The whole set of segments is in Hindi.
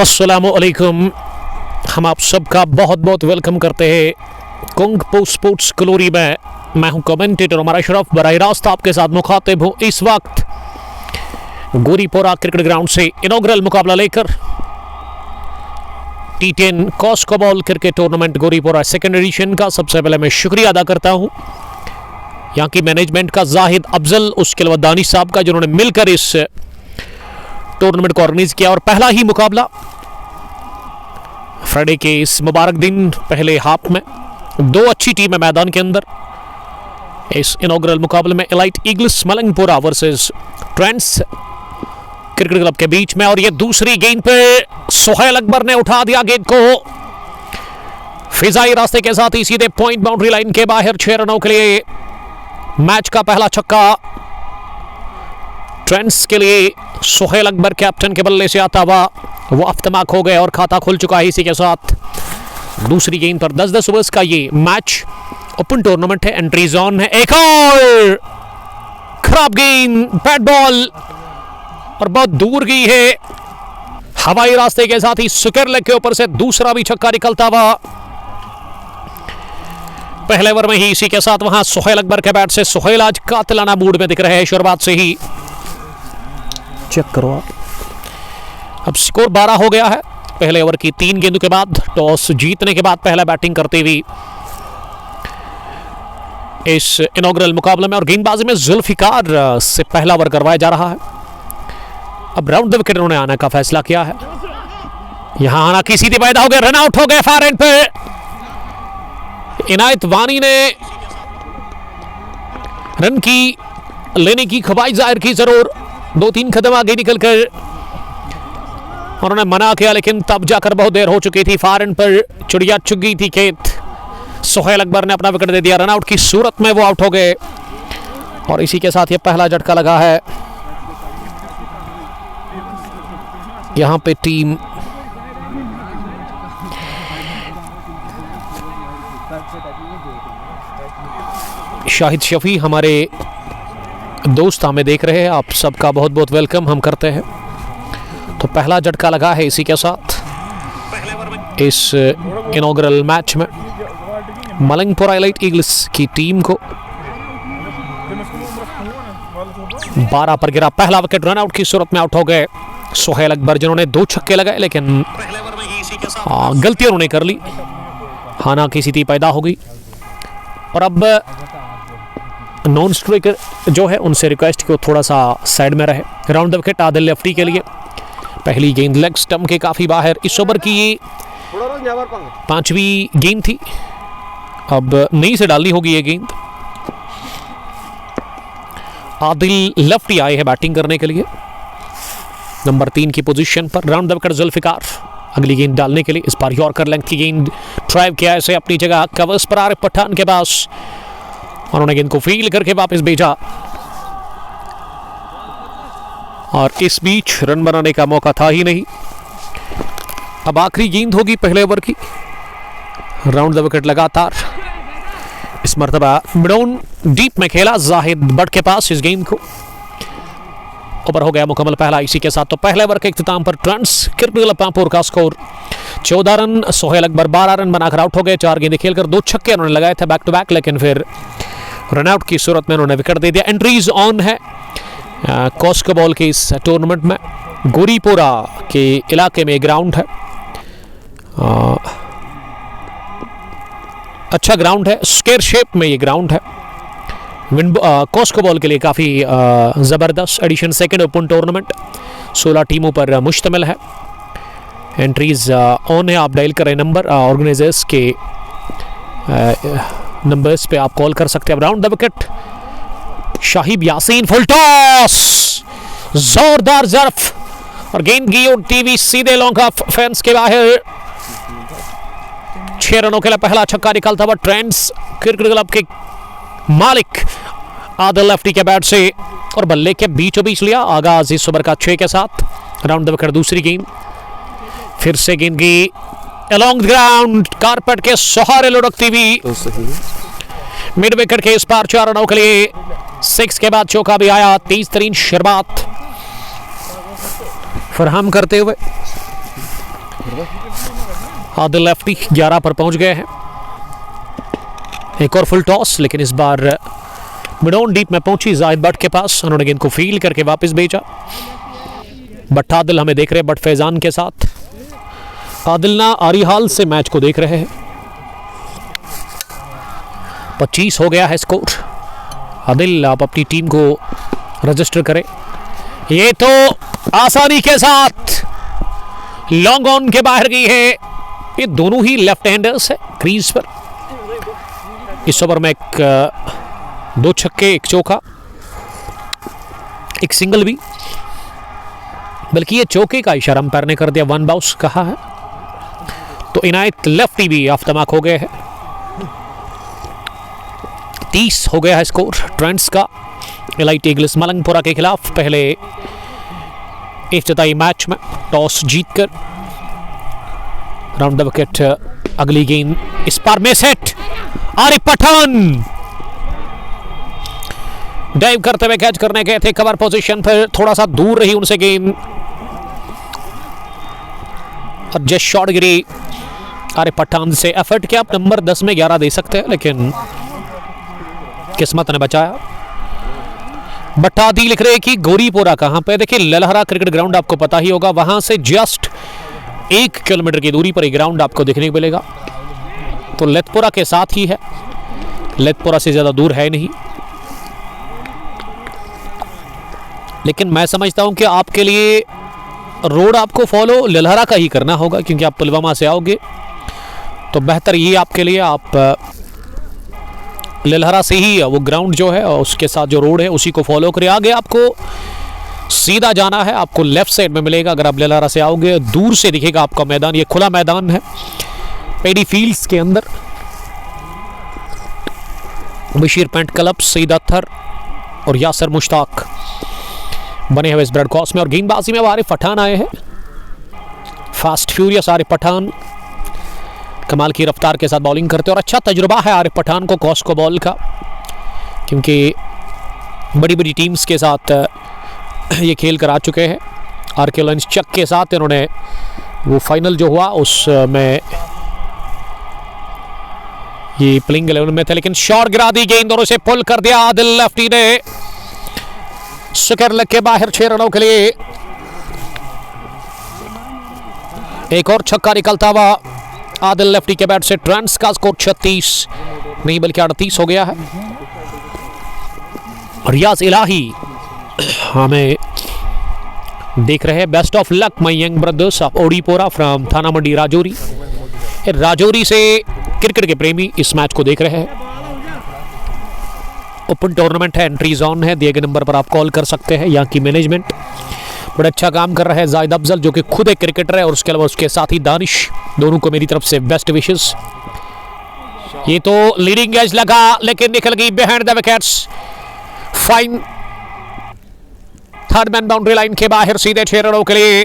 अस्सलामु अलैकुम। हम आप सबका बहुत बहुत वेलकम करते हैं कुंग पो स्पोर्ट्स क्लोरी में। मैं हूं कमेंटेटर हमारा अशरफ, बराह रास्त आपके साथ मुखातिब हूं इस वक्त गोरीपोरा क्रिकेट ग्राउंड से इनॉग्रल मुकाबला लेकर T10 Cosco ball cricket tournament Goripora second edition का। सबसे पहले मैं शुक्रिया अदा करता हूं यहाँ की मैनेजमेंट का, जाहिद अफजल, उसके अलावा दानिश साहब का, जिन्होंने मिलकर इस टूर्नामेंट को ऑर्गेनाइज किया। और पहला ही मुकाबला फ्राइडे के इस मुबारक दिन, पहले हाफ में दो अच्छी टीमें मैदान के अंदर इस इनॉग्रल मुकाबले में elite eagles Malangpura versus trends cricket club के बीच में। और ये दूसरी गेंद पे सुहेल अकबर ने उठा दिया गेंद को फिजाई रास्ते के साथ ही सीधे पॉइंट बाउंड्री लाइन के बाहर 6 रनों के लिए मैच का पहला छक्का ट्रेंड्स के लिए। सुहेल अकबर कैप्टन के बल्ले से आता हुआ वो अफ्तमाक हो गए और खाता खुल चुका है इसी के साथ। दूसरी गेंद पर 10-10 ओवर्स का ये मैच ओपन टूर्नामेंट है, एंट्री जोन है। एक और खराब गेंद, बैट बॉल, और बहुत दूर गई है हवाई रास्ते के साथ ही सुकर लेग के ऊपर से दूसरा भी छक्का निकलता हुआ पहले ओवर में ही। इसी के साथ वहां सुहेल अकबर के बैट से सुहेल आज कातिलाना मूड में दिख रहे हैं शुरुआत से ही। चेक करो आप, अब स्कोर 12 हो गया है पहले ओवर की 3 गेंदों के बाद। टॉस जीतने के बाद पहला बैटिंग करते हुए इस इनॉग्रल मुकाबले में और गेंदबाजी में जुल्फिकार से पहला ओवर करवाया जा रहा है। अब राउंड द विकेट उन्होंने आने का फैसला किया है। यहां आना की सीधी पैदा हो गया, रन आउट हो गए फार एंड पे। इनायत वानी ने रन की लेने की ख्वाहिश जाहिर की, जरूर 2-3 कदम आगे निकलकर उन्होंने मना किया, लेकिन तब जाकर बहुत देर हो चुकी थी। फार एंड पर चिड़िया चुग गई थी खेत। सुहेल अकबर ने अपना विकेट दे दिया, रन आउट की सूरत में वो आउट हो गए और इसी के साथ ये पहला झटका लगा है। यहां पे टीम शाहिद शफी हमारे दोस्त हमें देख रहे हैं, आप सबका बहुत बहुत वेलकम हम करते हैं। तो पहला झटका लगा है इसी के साथ इस इनॉग्रल मैच में मलंगपुरा एलाइट ईगल्स की टीम को। 12 पर गिरा पहला विकेट, रन आउट की सूरत में आउट हो गए सुहेल अकबर, जिन्होंने 2 छक्के लगाए लेकिन गलती उन्होंने कर ली। हाना की स्थिति पैदा हो गई और अब नॉन स्ट्राइकर जो है उनसे रिक्वेस्ट को थोड़ा सा साइड में रहे। Round the wicket Adil lefty के लिए। पहली गेंद लेग स्टंप के काफी बाहर। इस ओवर की ये 5वीं गेंद थी, अब नई से डालनी होगी ये गेंद। आदिल लेफ्टी आए हैं बैटिंग करने के लिए नंबर 3 की पोजीशन पर। राउंड द विकेट जुल्फिकार अगली गेंद डालने के लिए। इस बार यॉर्कर लेंथ की गेंद ड्राइव किया इसे अपनी जगह कवर्स पर आ रहे पठान के पास, उन्होंने गेंद को फील करके वापस भेजा और इस बीच रन बनाने का मौका था ही नहीं। अब आखिरी गेंद होगी पहले ओवर की। राउंड द विकेट लगातार इस मर्तबा मिडॉन डीप में खेला जाहिद बट के पास इस गेंद को। ओवर हो गया मुकम्मल पहला इसी के साथ। तो पहले ओवर के इख्तिताम पर ट्रेंड्स क्रिकेट क्लब पांपोर का score 14 run. Suhail Akbar 12 run बनाकर आउट हो गए। 4 गेंदें खेलकर 2 छक्के उन्होंने लगाए थे बैक टू बैक, लेकिन फिर रन आउट की सूरत में उन्होंने विकेट दे दिया। एंट्रीज ऑन है कॉस्को बॉल के इस टूर्नामेंट में। गोरीपोरा के इलाके में ग्राउंड है, अच्छा ग्राउंड है, स्क्वायर शेप में ये ग्राउंड है। कॉस्को बॉल के लिए काफ़ी ज़बरदस्त एडिशन सेकेंड ओपन टूर्नामेंट 16 टीमों पर मुश्तमिल है। एंट्रीज ऑन है, आप डायल करें नंबर ऑर्गेनाइजर्स के नंबर्स पे आप कॉल कर सकते हैं। अब round the wicket Shahib Yasin, full toss, जोरदार जर्फ और गेंद की उड़ती हुई सीधे लॉन्ग ऑफ फैंस के बाहर। 6 रनों के लिए पहला छक्का निकलता हुआ ट्रेंड्स क्रिकेट क्लब के मालिक आदिल लेफ्टी के बैट से और बल्ले के बीचों बीच लिया आगाज इस ओवर का 6 के साथ। राउंड द विकेट दूसरी गेंद, फिर से गेंद की अलोंग ग्राउंड कारपेट के सहारे लुढ़कती हुई मिड विकेट के इस पार 4 रनों के लिए 6 के बाद चौका भी आया। 30 तरीन शुरुआत फराहम करते हुए आदिल लेफ्टी 11 पर पहुंच गए हैं। एक और फुल टॉस, लेकिन इस बार मिड ऑन डीप में पहुंची जाहिद भट्ट के पास। उन्होंने गेंद को फील करके वापस भेजा। बट आदिल हमें देख रहे हैं बट फैजान के साथ। आदिल ना आरिहाल से मैच को देख रहे हैं। 25 हो गया है स्कोर। आदिल आप अपनी टीम को रजिस्टर करें। ये तो आसानी के साथ लॉन्ग ऑन के बाहर गई है। ये दोनों ही लेफ्ट हैंडर्स है क्रीज पर। इस ओवर में एक 2 छक्के, 1 चौका, 1 सिंगल भी, बल्कि ये चौके का इशारा अंपायर ने कर दिया, 1 बाउंस कहा है। तो इनायत लेफ्टी भी आफ्तमाक हो गए हैं। 30 हो गया है स्कोर ट्रेंड्स का। एलाइट ईगल्स मलंगपुरा के खिलाफ पहले इफ्तिताई मैच में टॉस जीतकर राउंड द विकेट अगली गेंद इस पार में सेट। आरिफ पठान डाइव करते हुए कैच करने गए थे, कवर पोजीशन पर थोड़ा सा दूर रही उनसे गेंद और जस्ट शॉट गिरी आरिफ पठान से। एफर्ट क्या आप नंबर 10 में 11 दे सकते हैं, लेकिन किस्मत ने बचाया। बट्टादी लिख रहे कि गोरीपोरा कहां पे? देखिए ललहरा क्रिकेट ग्राउंड आपको पता ही होगा, वहां से जस्ट 1 किलोमीटर की दूरी पर एक ग्राउंड आपको देखने को मिलेगा। तो लेतपुरा के साथ ही है, लेतपुरा से ज्यादा दूर है नहीं। लेकिन मैं समझता हूं कि आपके लिए रोड आपको फॉलो ललहरा का ही करना होगा, क्योंकि आप पुलवामा से आओगे तो बेहतर ये आपके लिए आप ललहरा से ही वो ग्राउंड जो है और उसके साथ जो रोड है उसी को फॉलो करें। आगे आपको सीधा जाना है, आपको लेफ्ट साइड में मिलेगा। अगर आप ललहरा से आओगे दूर से दिखेगा आपका मैदान, ये खुला मैदान है पेडी फील्ड्स के अंदर। बशीर पेंट क्लब, सईद अत्तर और यासर मुश्ताक बने हुए इस ब्रेड क्रॉस में। और गेंदबाजी में आरिफ पठान आए हैं, फास्ट फ्यूरियस आरिफ पठान कमाल की रफ्तार के साथ बॉलिंग करते हैं। और अच्छा तजुर्बा है आरिफ पठान को कॉस्को बॉल का, क्योंकि बड़ी बड़ी टीम्स के साथ ये खेल कर आ चुके हैं। आरके लंच चक के साथ इन्होंने वो फाइनल जो हुआ उसमें ये प्लेइंग 11 में थे, लेकिन शॉट गिरा दी गेंद और उसे पुल कर दिया आदिल लेफ्टी ने। स्क्वायर लेग के बाहर 6 रनों के लिए एक और छक्का निकलता हुआ आदिल लेफ्टी के बैट से। ट्रेंड्स का स्कोर 36 नहीं बल्कि 38 हो गया है। रियाज इलाही हमें देख रहे हैं। Best of luck my young brothers of Odipora from Thana Mandi Rajouri. Rajouri से क्रिकेट के प्रेमी इस मैच को देख रहे हैं। ओपन टूर्नामेंट है, एंट्रीज ऑन है, दिए गए नंबर पर आप कॉल कर सकते हैं। यहाँ की मैनेजमेंट बड़ा अच्छा काम कर रहा है। जाहिद अफजल जो कि खुद एक क्रिकेटर है और उसके अलावा उसके साथ ही दानिश, दोनों को मेरी तरफ से बेस्ट विशेस। ये तो लीडिंग एज लगा लेकिन निकल गई behind the wickets. Fine third man boundary line के बाहर सीधे 6 रनों के लिए।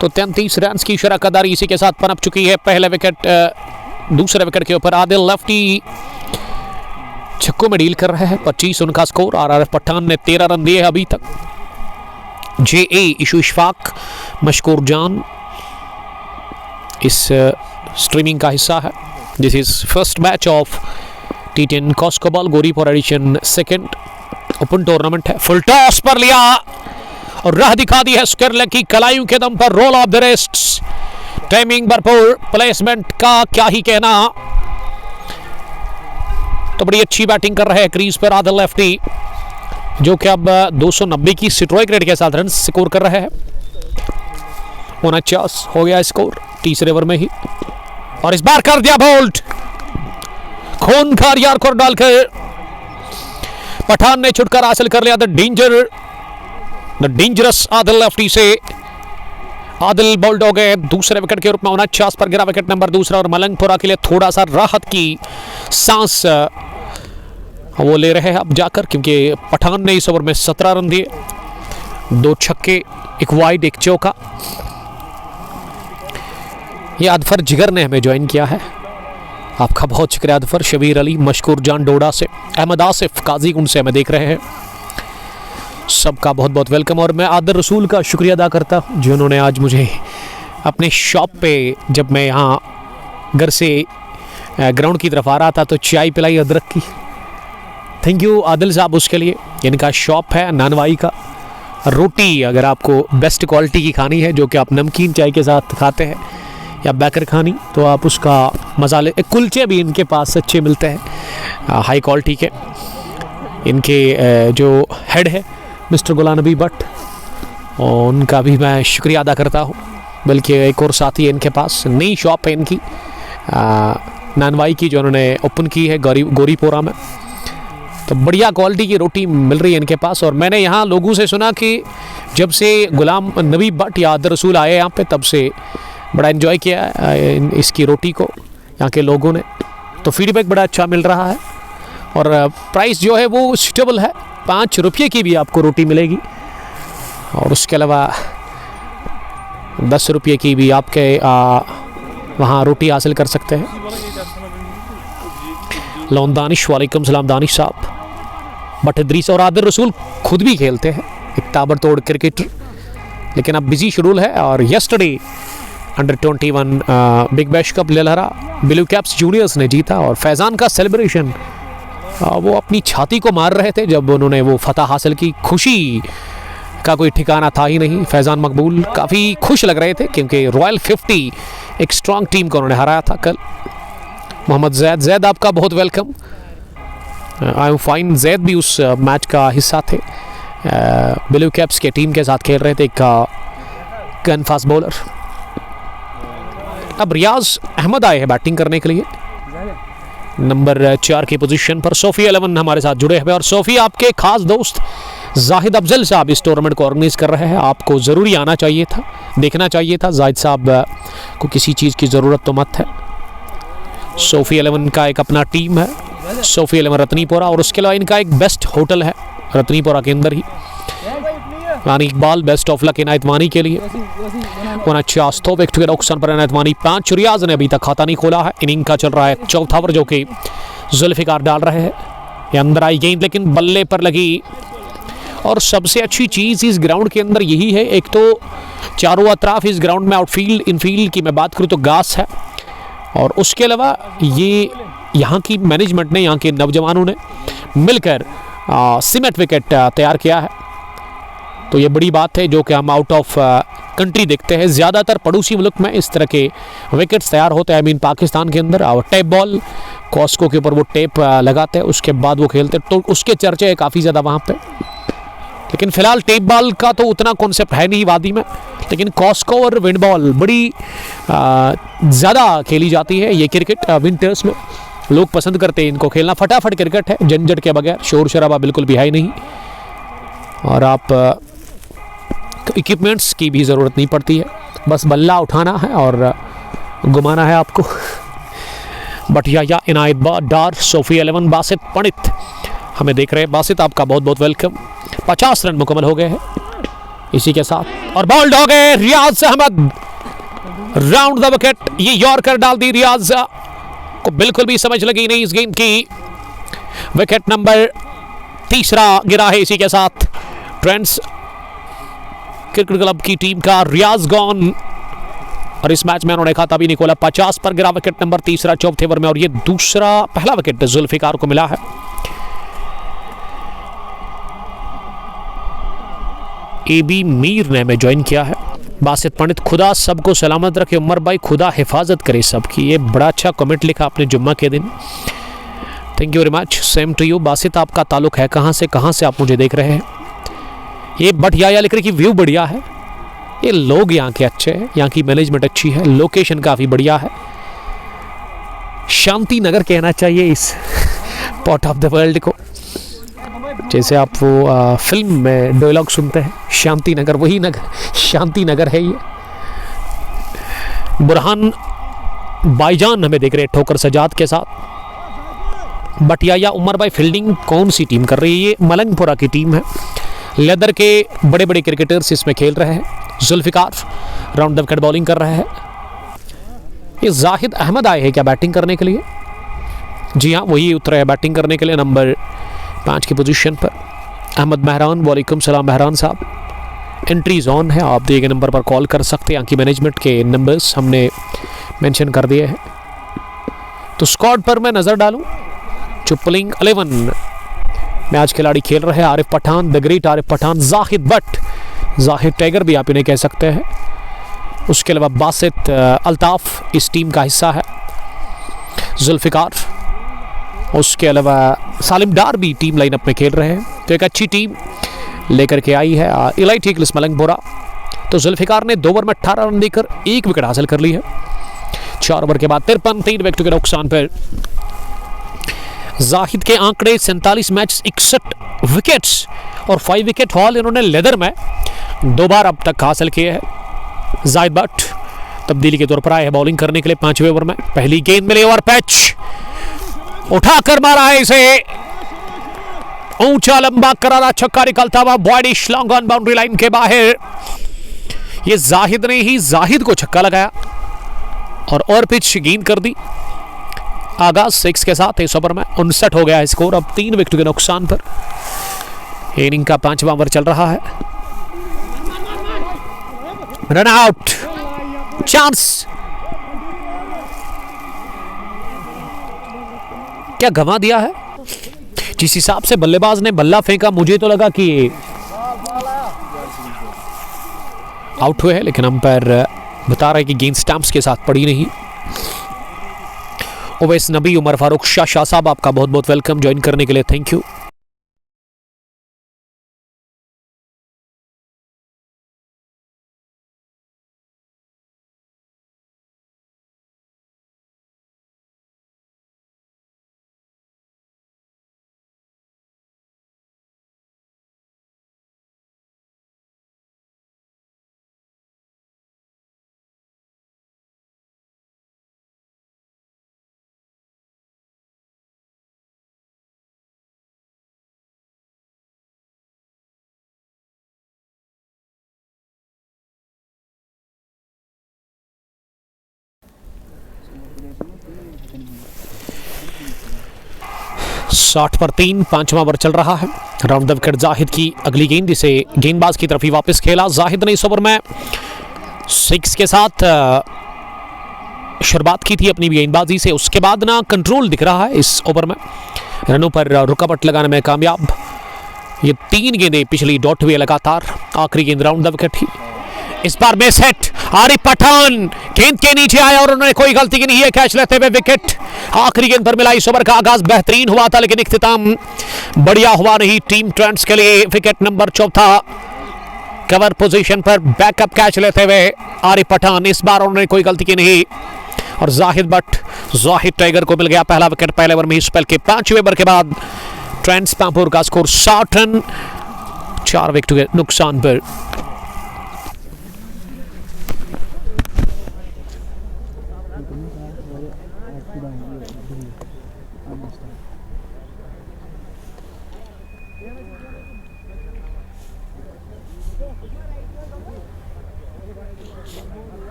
तो 33 रन की शराकदारी इसी के साथ पनप चुकी है। पहले विकेट दूसरे विकेट के ऊपर आदिल लेफ्टी छक्कों में डील कर रहे हैं। 25 उनका स्कोर। आरिफ पठान ने 13 रन दिए अभी तक। JA इशू इशफाक मशकूर जान इस स्ट्रीमिंग का हिस्सा है। This is first match of T10 Cosco ball Goripora edition second open tournament है। फुल टॉस पर लिया और राह दिखा दी है स्क्वायर लेग की कलाइयों के दम पर। Role of the rests, timing भरपूर, प्लेसमेंट का क्या ही कहना। तो बड़ी अच्छी बैटिंग कर रहे हैं क्रीज पर आदिल लेफ्टी, जो कि अब 290 की स्ट्राइक रेट के साथ रन स्कोर कर रहे हैं। 49 हो गया स्कोर तीसरे ओवर में ही। और इस बार कर दिया बोल्ड, खूनखार यार को डालकर पठान ने छुटकारा हासिल कर लिया। द डेंजरस आदिल लेफ्टी से आदिल बोल्ड हो गए दूसरे विकेट के रूप में। 49 पर गिरा विकेट नंबर दूसरा। और मलंगपुरा के लिए थोड़ा सा राहत की सांस वो ले रहे हैं अब जाकर, क्योंकि पठान ने इस ओवर में 17 रन दिए, 2 छक्के, 1 वाइड, 1 चौका। ये अदफर जिगर ने हमें ज्वाइन किया है, आपका बहुत शुक्रिया अदफर। शबीर अली मशकूर जान डोडा से, अहमद आसिफ काजीगुंड से हमें देख रहे हैं। सबका बहुत बहुत वेलकम। और मैं आदर रसूल का शुक्रिया अदा करता हूँ जिन्होंने आज मुझे अपने शॉप पे, जब मैं यहाँ घर से ग्राउंड की तरफ आ रहा था तो चाय पिलाई अदरक की। थैंक यू आदिल साहब उसके लिए। इनका शॉप है नानवाई का। रोटी अगर आपको बेस्ट क्वालिटी की खानी है, जो कि आप नमकीन चाय के साथ खाते हैं, या बैकर खानी, तो आप उसका मसाले, कुलचे भी इनके पास अच्छे मिलते हैं हाई क्वालिटी के। इनके जो हेड है मिस्टर गुलाम नबी भट्ट, और उनका भी मैं शुक्रिया अदा करता हूँ। बल्कि एक और साथी है इनके पास, नई शॉप है इनकी नानवाई की, जो उन्होंने ओपन की है गौरीपोरा में। तो बढ़िया क्वालिटी की रोटी मिल रही है इनके पास। और मैंने यहाँ लोगों से सुना कि जब से गुलाम नबी भट्ट या आदर रसूल आए यहाँ पे, तब से बड़ा एंजॉय किया इसकी रोटी को यहाँ के लोगों ने। तो फीडबैक बड़ा अच्छा मिल रहा है। और प्राइस जो है वो सूटेबल है, 5 रुपये की भी आपको रोटी मिलेगी, और उसके अलावा 10 रुपये की भी आपके वहाँ रोटी हासिल कर सकते हैं। लोन दानिश, वालेकुम सलाम दानिश साहब। बट इदरीस और आदिल रसूल खुद भी खेलते हैं, एक ताबड़तोड़ क्रिकेटर, लेकिन अब बिजी शेड्यूल है। और yesterday under 21 big bash cup Lalhara blue caps juniors ने जीता, और फैज़ान का सेलिब्रेशन वो अपनी छाती को मार रहे थे जब उन्होंने वो फतह हासिल की। खुशी का कोई ठिकाना था ही नहीं। फैज़ान मकबूल काफ़ी खुश लग रहे थे क्योंकि रॉयल 50 एक स्ट्रॉन्ग टीम को उन्होंने हराया था कल। मोहम्मद जैद आपका बहुत welcome. I am fine. Zaid भी उस मैच का हिस्सा थे, ब्लू कैप्स के टीम के साथ खेल रहे थे, एक गन फास्ट बॉलर। अब रियाज अहमद आए हैं बैटिंग करने के लिए नंबर 4 की पोजीशन पर। सोफी 11 हमारे साथ जुड़े हुए, और सोफी आपके खास दोस्त जाहिद अफजल साहब इस टूर्नामेंट को ऑर्गेनाइज कर रहे हैं। आपको ज़रूरी आना चाहिए था, देखना चाहिए था। जाहिद साहब को किसी चीज़ की ज़रूरत तो मत है। सोफी 11 का एक अपना टीम है, सोफी 11 रत्नीपुरा, और उसके अलावा इनका एक बेस्ट होटल है रत्नीपुरा के अंदर ही। यानी इकबाल बेस्ट ऑफ लक इनायत वानी के लिए। पर इनायत वानी 5। रियाज ने अभी तक खाता नहीं खोला है। इनिंग का चल रहा है चौथा ओवर, जो कि जुल्फिकार डाल रहे हैं। ये अंदर आई गेंद लेकिन बल्ले पर लगी। और सबसे अच्छी चीज़ इस ग्राउंड के अंदर यही है, एक तो चारों अतराफ इस ग्राउंड में आउटफील्ड इनफील्ड की मैं बात करूँ तो घास है, और उसके अलावा ये यहाँ की मैनेजमेंट ने, यहाँ के नौजवानों ने मिलकर सीमेंट विकेट तैयार किया है। तो ये बड़ी बात है, जो कि हम आउट ऑफ कंट्री देखते हैं। ज़्यादातर पड़ोसी मुल्क में इस तरह के विकेट्स तैयार होते हैं। आई मीन पाकिस्तान के अंदर और टेप बॉल, कॉस्को के ऊपर वो टेप लगाते हैं, उसके बाद वो खेलते हैं, तो उसके चर्चे है काफ़ी ज़्यादा वहाँ पे। लेकिन फ़िलहाल टेप बॉल का तो उतना कॉन्सेप्ट है नहीं वादी में, लेकिन कॉस्को और विंड बॉल बड़ी ज़्यादा खेली जाती है। ये क्रिकेट विंटर्स में लोग पसंद करते हैं इनको खेलना। फटाफट क्रिकेट है, झंझट के बगैर, शोर शराबा बिल्कुल भी है ही नहीं, और आप इक्विपमेंट्स की भी ज़रूरत नहीं पड़ती है, बस बल्ला उठाना है और घुमाना है आपको। बट या इनायत डार, सोफी 11, बासित पंडित हमें देख रहे हैं। बासित आपका बहुत बहुत वेलकम। 50 रन मुकम्मल हो गए हैं इसी के साथ, और बॉल्ड हो गए रियाज अहमद, राउंड द विकेट। ये यॉर्कर डाल दी, रियाज को बिल्कुल भी समझ लगी नहीं इस गेंद की। विकेट नंबर 3 गिरा है इसी के साथ ट्रेंड्स क्रिकेट क्लब की टीम का। रियाज गॉन, और इस मैच में उन्होंने खाता भी नहीं खोला। 50 पर गिरा विकेट नंबर 3 चौथे ओवर में, और ये पहला विकेट जुल्फिकार को मिला है। AB मीर ने हमें ज्वाइन किया है। बासित पंडित, खुदा सबको सलामत रखे। उमर भाई, खुदा हिफाजत करे सबकी। ये बड़ा अच्छा कमेंट लिखा आपने जुम्मा के दिन, thank you very much. Same to you. Basit, आपका ताल्लुक है कहाँ से आप मुझे देख रहे हैं? ये बटिया लिख रही कि व्यू बढ़िया है, ये लोग यहाँ के अच्छे हैं, यहाँ की मैनेजमेंट अच्छी है, लोकेशन काफ़ी बढ़िया है। शांति नगर कहना चाहिए इस पार्ट ऑफ द वर्ल्ड को, जैसे आप वो फिल्म में डायलॉग सुनते हैं, शांति नगर, वही नगर शांति नगर है ये। बुरहान भाईजान हमें देख रहे हैं ठोकर सजाद के साथ। बटिया उमर भाई, फील्डिंग कौन सी टीम कर रही है? ये मलंगपुरा की टीम है। लेदर के बड़े बड़े क्रिकेटर्स इसमें खेल रहे हैं। Zulfikar round the wicket bowling कर रहे हैं। ये जाहिद अहमद आए हैं क्या बैटिंग करने के लिए? जी हाँ, वही उतरे हैं बैटिंग करने के लिए नंबर 5 की पोजीशन पर। अहमद महरान, वालेकुम सलाम महरान साहब। एंट्रीज ऑन है, आप दिए गए नंबर पर कॉल कर सकते हैं। यहाँ की मैनेजमेंट के नंबर्स हमने मेंशन कर दिए हैं। तो स्क्वाड पर मैं नज़र डालूं, जो प्लेइंग 11 में आज खिलाड़ी खेल रहे हैं। Arif Pathan, the great Arif Pathan, Zahid Bhat, Zahid tiger भी आप इन्हें कह सकते हैं। उसके अलावा बासित अल्ताफ़ इस टीम का हिस्सा है, जुल्फ़िकार, उसके अलावा सालिम डार भी टीम लाइनअप में खेल रहे हैं। तो एक अच्छी टीम लेकर के आई है इलाइट ईगल्स मलंगपुरा। तो जुल्फ़िकार ने 2 ओवर में 18 रन देकर 1 विकेट हासिल कर ली है। 4 ओवर के बाद 53, 3 विकेट के नुकसान पर जाहिद के आंकड़े 47 मैच 61 विकेट्स और 5 विकेट हॉल इन्होंने लेदर में 2 बार अब तक हासिल किए हैं। जाहिद भट्ट तब्दीली के तौर पर आए हैं बॉलिंग करने के लिए 5वें ओवर में। पहली गेंद मिले और पैच उठाकर मारा है इसे, ऊंचा लंबा करारा छक्का निकलता हुआ body long on boundary line के बाहर। ये जाहिद ने ही जाहिद को छक्का लगाया और पिच गेंद कर दी। आगाज 6 के साथ इस ओवर में 59 हो गया है स्कोर, अब 3 विकेट के नुकसान पर। इनिंग का 5वां ओवर चल रहा है। रन आउट, चांस क्या गंवा दिया है। जिस हिसाब से बल्लेबाज ने बल्ला फेंका, मुझे तो लगा कि आउट हुए हैं, लेकिन अंपायर बता रहे कि गेंद स्टंप्स के साथ पड़ी नहीं। ओवैस नबी, उमर फारूक शाह साहब, आपका बहुत बहुत वेलकम ज्वाइन करने के लिए, थैंक यू। साठ पर 3, 5वां ओवर चल रहा है। राउंड द विकेट जाहिद की अगली गेंद, इसे गेंदबाज की तरफ ही वापस खेला। जाहिद ने इस ओवर में 6 के साथ शुरुआत की थी अपनी गेंदबाजी से, उसके बाद ना कंट्रोल दिख रहा है इस ओवर में। रनों पर रुकावट लगाने में कामयाब। ये 3 गेंदें पिछली डॉट हुई लगातार, आखिरी गेंद राउंड द विकेट ही। इस बार बेस हिट, आरिफ पठान गेंद के नीचे आया और उन्होंने कोई गलती की नहीं है, कैच लेते हुए विकेट। आखिरी गेंद पर मिला। इस ओवर का आगाज बेहतरीन हुआ था, लेकिन इख्तिताम बढ़िया हुआ नहीं टीम ट्रेंड्स के लिए। विकेट नंबर 4 कवर पोजीशन पर बैकअप कैच लेते हुए आरिफ पठान, इस बार उन्होंने कोई गलती की नहीं। और जाहिद भट्ट, जाहिद टाइगर को मिल गया पहला विकेट पहले ओवर में। इस स्पेल के 5वें ओवर के बाद ट्रेंड्स पामपुर का स्कोर 60 रन, 4 विकेट के नुकसान पर।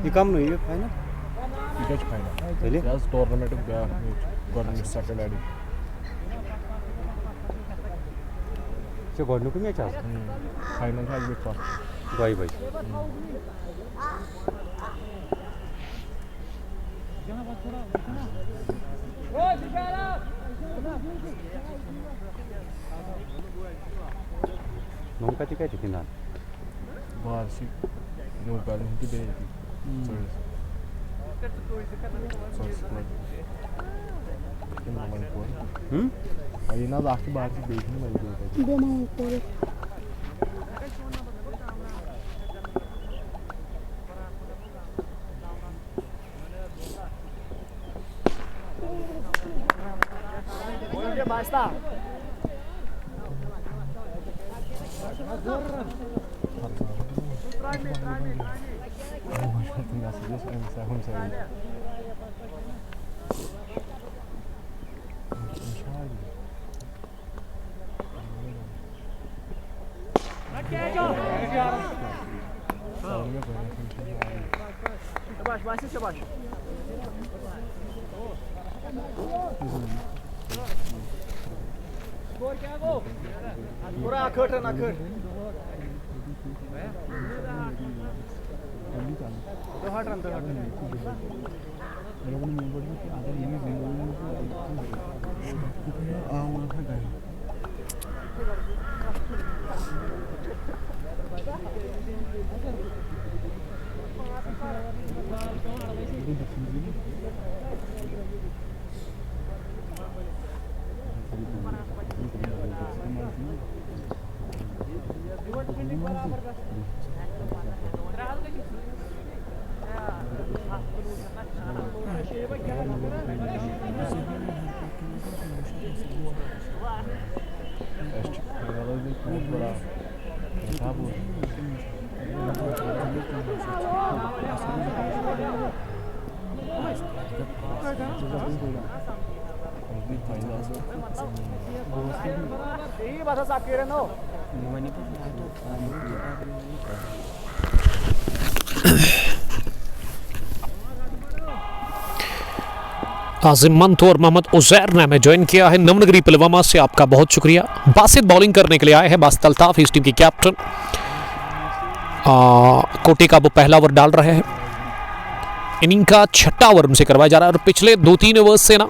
ये कम नहीं है फाइनल, ये फाइनल चलिए यार टूर्नामेंट गया गवर्नमेंट सैटरडे से गोडनु को मैच आज फाइनल था आज का भाई भाई नोम का टिकट कितना वार्षिक नोबल की बेटी ये ना लास्ट बार की देखने वाली बेटी आजिम मंत और मोहम्मद उजैर ने हमें ज्वाइन किया है नवनगरी पुलवामा से, आपका बहुत शुक्रिया। बासित बॉलिंग करने के लिए आए हैं, बासित अल्ताफ इस टीम की कैप्टन। कोटे का वो पहला ओवर डाल रहे हैं, इनिंग का छठा ओवर उनसे करवाया जा रहा है और पिछले 2-3 ओवर्स से ना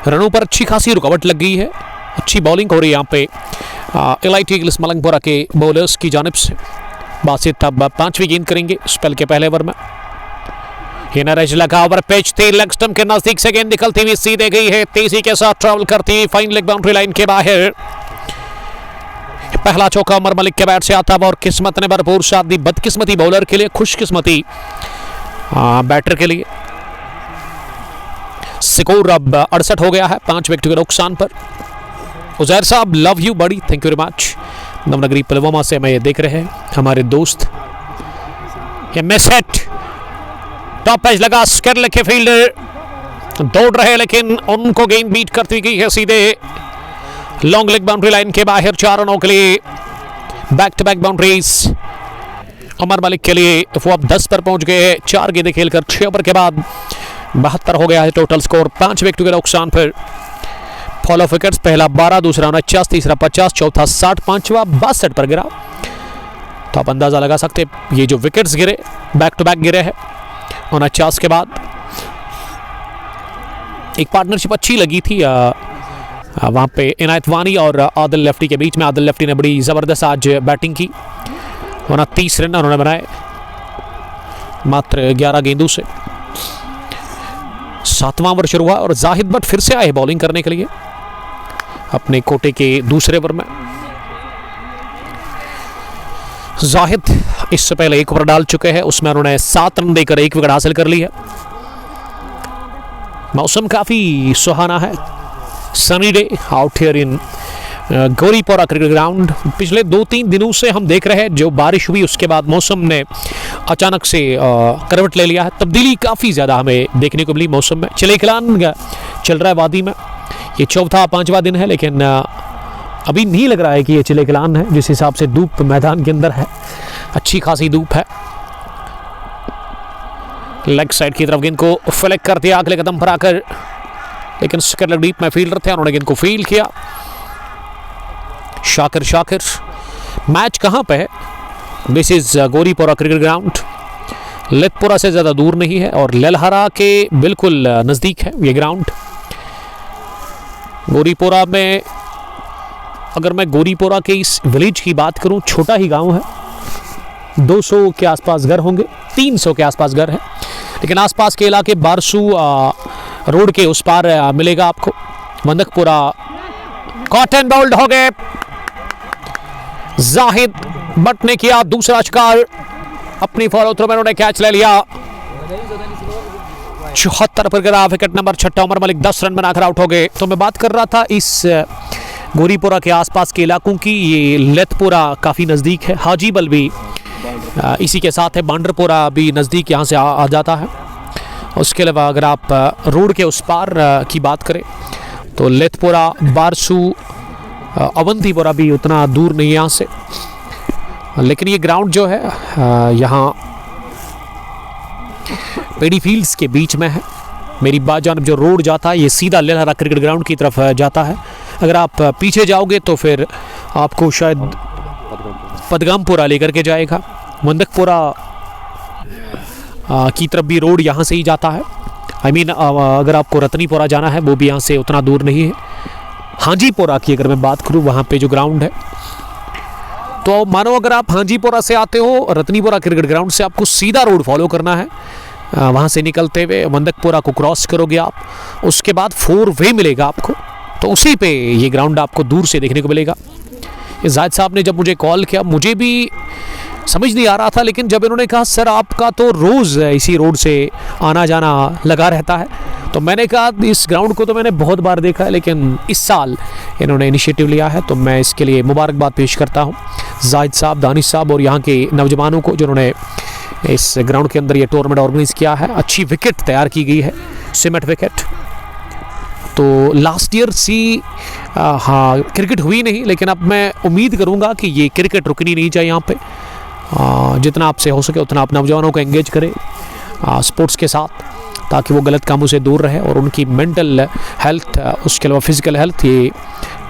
रनों पर अच्छी खासी रुकावट लग गई है। अच्छी बॉलिंग हो रही है यहाँ पे एलाइट ईगल्स मलंगपुरा के बॉलर्स की जानिब से। बासित अब 5वीं गेंद करेंगे स्पेल के पहले ओवर में। रज लगा ओवर पिच थी, लेग स्टंप के नजदीक से गेंद निकलती हुई सीधे गई है, तेजी के साथ ट्रैवल करती हुई फाइन लेग बाउंड्री लाइन के बाहर। पहला चौका उमर मलिक के बैट से आता और किस्मत ने भरपूर साथ दी। बदकिस्मती बॉलर के लिए खुशकिस्मती बैटर के लिए। स्कोर अब 68 हो गया है 5 विकेट के नुकसान पर। उजैर साहब लव यू बड़ी, thank you very much. Navnagri Pulwama से हमें ये देख रहे हैं हमारे दोस्त। ये मिस हिट, टॉप एज लगा, स्कर लेके फील्डर दौड़ रहे लेकिन उनको गेंद बीट करती गई है सीधे लॉन्ग लेग बाउंड्री लाइन के बाहर। 4 रनों के लिए back to back boundaries Umar Malik के लिए। वो अब 10 पर पहुंच गए हैं 4 गेंदें खेलकर। 6 ओवर के बाद 72 हो गया है टोटल स्कोर 5 विकेट के नुकसान पर। फॉलो ऑफ विकेट्स, पहला 12, दूसरा 49, तीसरा 50, चौथा 60, पांचवा 62 पर गिरा। तो आप अंदाजा लगा सकते ये जो विकेट्स गिरे बैक टू बैक गिरे हैं 49 के बाद। एक पार्टनरशिप अच्छी लगी थी वहां पे इनायत वानी और आदिल लेफ्टी के बीच में। आदिल लेफ्टी ने बड़ी जबरदस्त आज बैटिंग की, 29 रन उन्होंने बनाए मात्र 11 गेंदों से। 7वां ओवर शुरू हुआ और जाहिद भट्ट फिर से आए बॉलिंग करने के लिए अपने कोटे के दूसरे ओवर में। जाहिद इससे पहले 1 ओवर डाल चुके हैं, उसमें उन्होंने 7 रन देकर 1 विकेट हासिल कर ली है। मौसम काफी सुहाना है, sunny day out here in Gauripora cricket ground. पिछले 2-3 दिनों से हम देख रहे हैं जो बारिश हुई उसके बाद मौसम ने अचानक से करवट ले लिया है। तब्दीली काफ़ी ज़्यादा हमें देखने को मिली मौसम में। चिलेखलान चल रहा है वादी में, ये 4था-5वां दिन है लेकिन अभी नहीं लग रहा है कि ये चिलेखलान है। जिस हिसाब से धूप मैदान के अंदर है, अच्छी खासी धूप है। लेग साइड की तरफ गेंद को फ्लिक कर दिया अगले कदम पर आकर, लेकिन स्कर डीप में फील्डर थे, उन्होंने गेंद को फील किया। शाकिर मैच कहाँ पे है? This is Gauripora cricket ground. Letpura से ज़्यादा दूर नहीं है और ललहरा के बिल्कुल नज़दीक है ये ग्राउंड। गौरीपोरा में, अगर मैं गौरीपोरा के इस विलेज की बात करूं, छोटा ही गांव है, 200 के आसपास घर होंगे, 300 के आसपास घर है, लेकिन आसपास के इलाके बारसू रोड के उस पार मिलेगा आपको। मंदकपुरा कॉटन बाउल्ड हो गए। जाहिद भट्ट ने किया दूसरा शिकार, अपनी फॉलो थ्रो में उन्होंने कैच ले लिया। 74 पर गिरा, wicket number 6। Umar Malik 10 run बनाकर आउट हो गए। तो मैं बात कर रहा था इस गौरीपोरा के आसपास के इलाकों की। ये लेतपुरा काफ़ी नज़दीक है, हाजीबल भी इसी के साथ है, बांडरपुरा भी नज़दीक यहाँ से आ जाता है। उसके अलावा अगर आप रोड के उस पार की बात करें तो लेतपुरा, बारसू, अवंतीपुरा भी उतना दूर नहीं है यहाँ से। लेकिन ये ग्राउंड जो है यहाँ पेडी फील्ड्स के बीच में है। मेरी बात जानब जो रोड जाता है ये सीधा लहरा क्रिकेट ग्राउंड की तरफ जाता है। अगर आप पीछे जाओगे तो फिर आपको शायद पदगामपुरा लेकर के जाएगा। मंदकपुरा की तरफ भी रोड यहाँ से ही जाता है। I mean, अगर आपको रतनीपुरा जाना है वो भी यहाँ से उतना दूर नहीं है। हाजीपुरा की अगर मैं बात करूँ वहाँ पे जो ग्राउंड है, तो मानो अगर आप हाजीपुरा से आते हो रतनीपुरा क्रिकेट ग्राउंड से आपको सीधा रोड फॉलो करना है। वहाँ से निकलते हुए मंदकपुरा को क्रॉस करोगे आप, उसके बाद 4 वे मिलेगा आपको, तो उसी पे ये ग्राउंड आपको दूर से देखने को मिलेगा। ये जाहिद साहब ने जब मुझे कॉल किया मुझे भी समझ नहीं आ रहा था, लेकिन जब इन्होंने कहा सर आपका तो रोज़ इसी रोड से आना जाना लगा रहता है, तो मैंने कहा इस ग्राउंड को तो मैंने बहुत बार देखा है, लेकिन इस साल इन्होंने इनिशिएटिव लिया है, तो मैं इसके लिए मुबारकबाद पेश करता हूँ जाहिद साहब, दानिश साहब और यहाँ के नौजवानों को जिन्होंने इस ग्राउंड के अंदर ये टूर्नामेंट ऑर्गेनाइज़ किया है। अच्छी विकेट तैयार की गई है, सीमेंट विकेट। तो लास्ट ईयर हाँ क्रिकेट हुई नहीं, लेकिन अब मैं उम्मीद करूँगा कि ये क्रिकेट रुकनी नहीं चाहिए यहाँ पे। जितना आपसे हो सके उतना आप नौजवानों को एंगेज करें स्पोर्ट्स के साथ, ताकि वो गलत कामों से दूर रहे और उनकी मेंटल हेल्थ, उसके अलावा फिज़िकल हेल्थ ये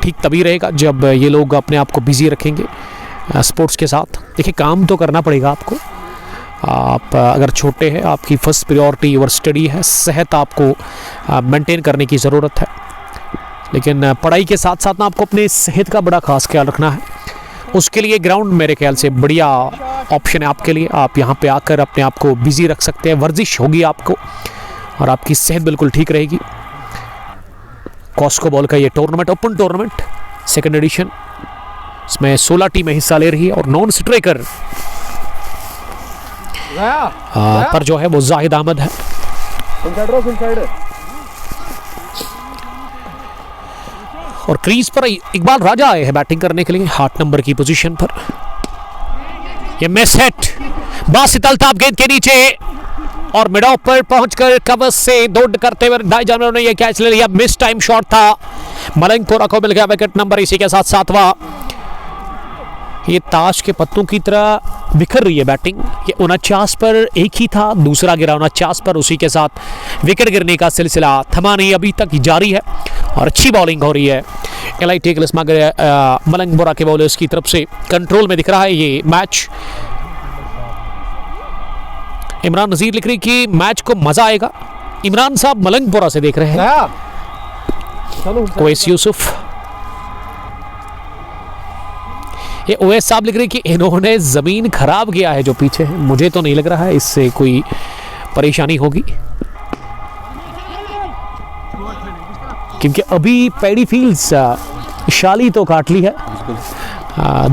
ठीक तभी रहेगा जब ये लोग अपने आप को बिज़ी रखेंगे स्पोर्ट्स के साथ। देखिए काम तो करना पड़ेगा आपको, आप अगर छोटे हैं आपकी फर्स्ट प्रायोरिटी योर स्टडी है, सेहत आपको मेंटेन करने की ज़रूरत है, लेकिन पढ़ाई के साथ साथ ना आपको अपने सेहत का बड़ा खास ख्याल रखना है। उसके लिए ग्राउंड मेरे ख्याल से बढ़िया ऑप्शन है आपके लिए। आप यहाँ पे आकर अपने आप को बिज़ी रख सकते हैं, वर्जिश होगी आपको और आपकी सेहत बिल्कुल ठीक रहेगी। कॉस्को बॉल का ये tournament, open tournament second edition, इसमें 16 टीमें हिस्सा ले रही है और नॉन स्ट्राइकर पर जो है वो जाहिद अहमद है। और क्रीज पर इकबाल राजा आए हैं बैटिंग करने के लिए 8 नंबर की पोजीशन पर। ये मिस हिट, बासित अल्ताफ गेंद के नीचे और मिड ऑफ पर पहुंचकर कवर से दौड़ करते हुए दाई जानवरों ने यह कैच ले लिया। मिस टाइम शॉट था, मलंगपुरा को मिल गया विकेट नंबर, इसी के साथ 7वां। ये ताश के पत्तों की तरह बिखर रही है बैटिंग। ये 49 पर एक ही था, दूसरा गिरा 49 पर, उसी के साथ विकेट गिरने का सिलसिला थमा नहीं, अभी तक जारी है और अच्छी बॉलिंग हो रही है एलाई टेकल्स मलंगपुरा के बॉलर्स की तरफ से। कंट्रोल में दिख रहा है ये मैच। इमरान नजीर लिख रही कि मैच को मजा आएगा। इमरान साहब मलंगपुरा से देख रहे हैं। ओवैस यूसुफ, ये ओवैस साहब लिख रहे कि इन्होंने जमीन खराब किया है जो पीछे है, मुझे तो नहीं लग रहा है इससे कोई परेशानी होगी, क्योंकि अभी पैडी फील्ड्स शाली तो काट ली है,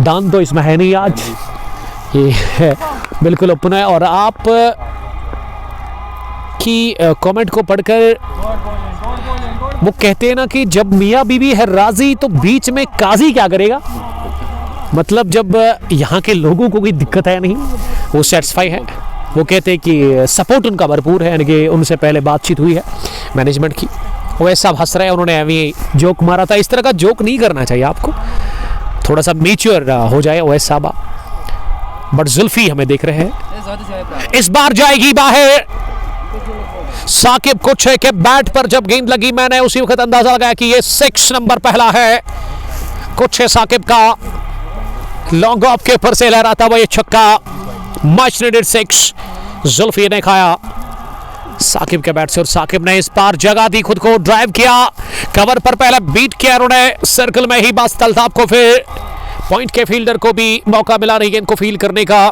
दान तो इसमें है नहीं आज, ये बिल्कुल ओपन है। और आप की कमेंट को पढ़कर वो कहते हैं ना कि जब मियाँ बीवी है राजी तो बीच में काजी क्या करेगा, मतलब जब यहाँ के लोगों को कोई दिक्कत है नहीं, वो सेटिस्फाई है। वो कहते हैं कि सपोर्ट उनका भरपूर है, यानी कि उनसे पहले बातचीत हुई है मैनेजमेंट की। ओवैस साहब हंस रहे हैं, उन्होंने अभी जोक मारा था। इस तरह का जोक नहीं करना चाहिए आपको, थोड़ा सा मेच्योर हो जाए ओवैस साहब। बट जुल्फी हमें देख रहे हैं, इस बार जाएगी बाहर। साकिब कुछ है कि बैट पर जब गेंद लगी मैंने उसी वक्त अंदाजा लगाया कि ये 6 नंबर पहला है। कुछ है साकिब का, लॉन्ग ऑफ के ऊपर से लहराता हुआ ये छक्का, मच नीडेड 6 जुल्फी ने खाया साकिब के बैट से। और साकिब ने इस बार जगह दी, खुद को ड्राइव किया, कवर पर पहले बीट किया उन्होंने, सर्कल में ही बस तलताब को फिर पॉइंट के फील्डर को भी मौका मिला नहीं गेंद को फील करने का।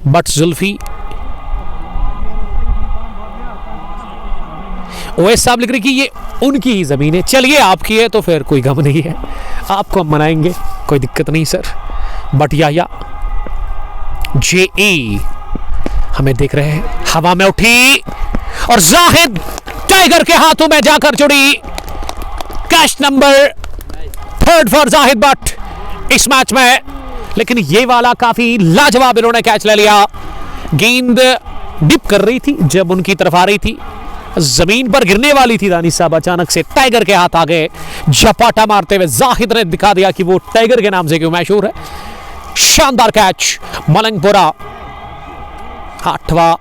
बट जुल्फी, ओवैस साहब लिख रहे कि ये उनकी ही जमीन है, चलिए आपकी है तो फिर कोई गम नहीं है, आपको हम मनाएंगे, कोई दिक्कत नहीं सर। बट या जे हमें देख रहे हैं, हवा में उठी और जाहिद टाइगर के हाथों में जाकर जुड़ी। Catch number 3 for Zahid Bhatt इस मैच में, लेकिन ये वाला काफी लाजवाब इन्होंने कैच ले लिया। गेंद डिप कर रही थी जब उनकी तरफ आ रही थी, जमीन पर गिरने वाली थी दानिश साहब, अचानक से टाइगर के हाथ आ गए, झपाटा मारते हुए जाहिद ने दिखा दिया कि वो टाइगर के नाम से क्यों मशहूर है। शानदार कैच, मलंगपुरा 8वां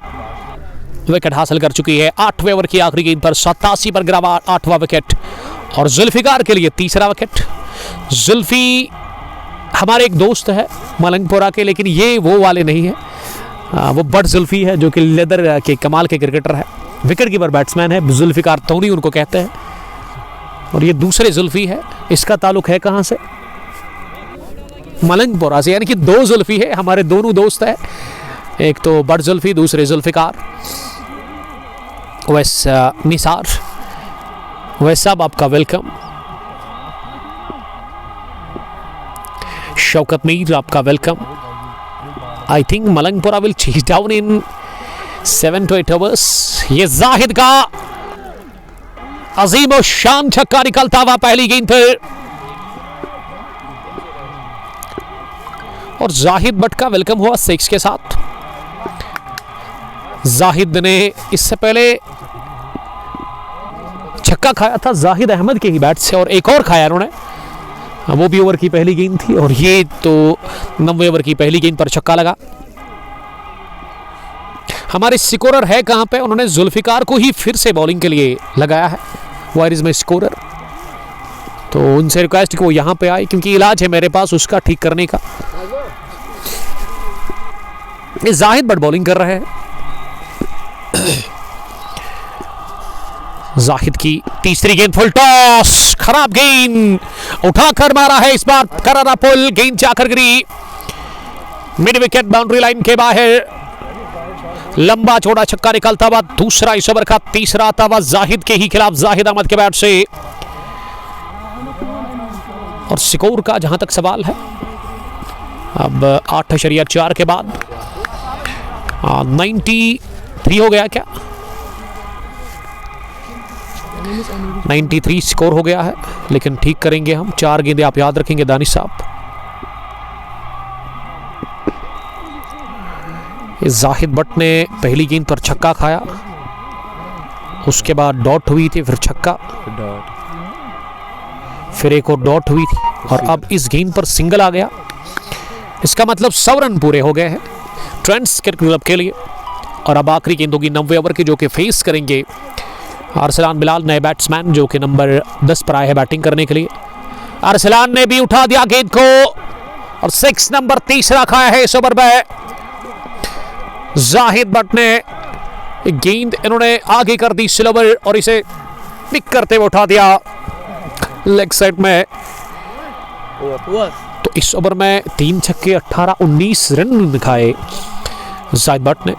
विकेट हासिल कर चुकी है। 8वें ओवर की आखिरी गेंद पर 87 पर गिरा 8वां विकेट और जुल्फिकार के लिए तीसरा विकेट। जुल्फी हमारे एक दोस्त है मलंगपुरा के, लेकिन ये वो वाले नहीं है, वो बट जुल्फी है जो कि लेदर के कमाल के क्रिकेटर है, विकेट कीपर बैट्समैन है। जुल्फिकार तोनी उनको कहते हैं और ये दूसरे जुल्फी है। इसका ताल्लुक है कहाँ से? मलंगपुरा से, यानी कि 2 जुल्फी है, हमारे दोनों दोस्त है, एक तो बट जुल्फी, दूसरे जुल्फिकार। वैस निसार, वैस साहब आपका वेलकम। शौकत मीर आपका welcome. I think Malangpura will chase down in 7 to 8 overs। ये जाहिद का अजीम और शान छक्का निकलता हुआ पहली गेंद पर, और जाहिद बट का वेलकम हुआ 6 के साथ। जाहिद ने इससे पहले छक्का खाया था जाहिद अहमद के ही बैट से, और एक और खाया उन्होंने, वो भी ओवर की पहली गेंद थी, और ये तो 9वें ओवर की पहली गेंद पर छक्का लगा। हमारे स्कोरर है कहां पे? उन्होंने जुल्फिकार को ही फिर से बॉलिंग के लिए लगाया है, वायर इज माई स्कोरर। तो उनसे रिक्वेस्ट कि वो यहां पे आए, क्योंकि इलाज है मेरे पास उसका ठीक करने का। ये जाहिद बट बॉलिंग कर रहे हैं। जाहिद की तीसरी गेंद फुल टॉस, खराब गेंद, उठाकर मारा है इस बार करारा पुल, गेंद जाकर गिरी मिड विकेट बाउंड्री लाइन के बाहर। लंबा चौड़ा छक्का निकलता हुआ दूसरा इस ओवर का, तीसरा आता हुआ जाहिद के ही खिलाफ, जाहिद अहमद के बैट से। और स्कोर का जहां तक सवाल है, अब 8.4 के बाद 93 हो गया क्या? 93 स्कोर हो गया है, लेकिन ठीक करेंगे हम। 4 गेंदें आप याद रखेंगे दानिश साहब। जाहिद बट ने पहली गेंद पर छक्का खाया, उसके बाद डॉट हुई थी, फिर छक्का, फिर एक और डॉट हुई थी, और अब इस गेंद पर सिंगल आ गया। इसका मतलब 100 रन पूरे हो गए हैं ट्रेंड्स क्रिकेट क्लब के लिए। और अब आखिरी गेंद होगी 9वें ओवर की, जो कि फेस करेंगे अरसलान बिलाल, नए बैट्समैन जो कि नंबर 10 पर आए हैं बैटिंग करने के लिए। अरसलान ने भी उठा दिया गेंद को, और 6 नंबर तीसरा खाया है इस ओवर में। जाहिद बट ने गेंद इन्होंने आगे कर दी स्लोवर, और इसे पिक करते हुए उठा दिया लेग साइड में। तो इस ओवर में 3 छक्के 18-19 रन खाए जाहिद बट ने।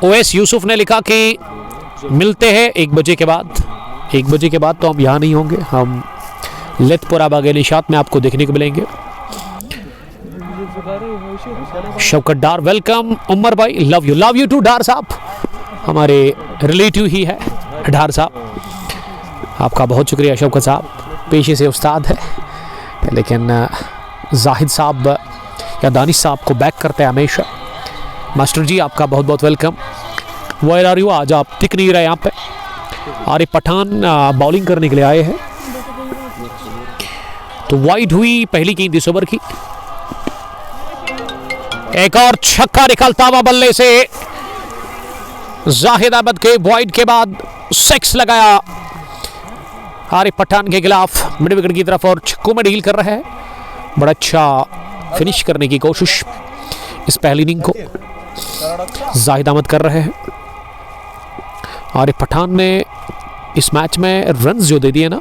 ओएस यूसुफ ने लिखा कि मिलते हैं 1 बजे के बाद। 1 बजे के बाद तो हम यहाँ नहीं होंगे, हम लेतपुरा बागेलिशात में आपको देखने को मिलेंगे। शौकत डार वेलकम। उमर भाई लव यू टू डार साहब, हमारे रिलेटिव ही है डार साहब, आपका बहुत शुक्रिया शौकत साहब, पेशे से उस्ताद है, लेकिन जाहिद साहब या दानिश साहब को बैक करते हैं हमेशा। मास्टर जी आपका बहुत बहुत वेलकम। Where are you? आज आप टिक नहीं रहे यहाँ पे। आरिफ पठान बॉलिंग करने के लिए आए हैं। तो वाइड हुई पहली गेंद इस ओवर की, एक और छक्का निकलता हुआ बल्ले से जाहिद अहमद के वाइड के बाद 6 लगाया आरिफ पठान के खिलाफ मिड विकेट की तरफ, और छक्कों में डील कर रहे हैं। बड़ा अच्छा फिनिश करने की कोशिश इस पहली इनिंग को जाहिद अहमद कर रहे हैं। आरिफ पठान ने इस मैच में रन्स जो दे दिए ना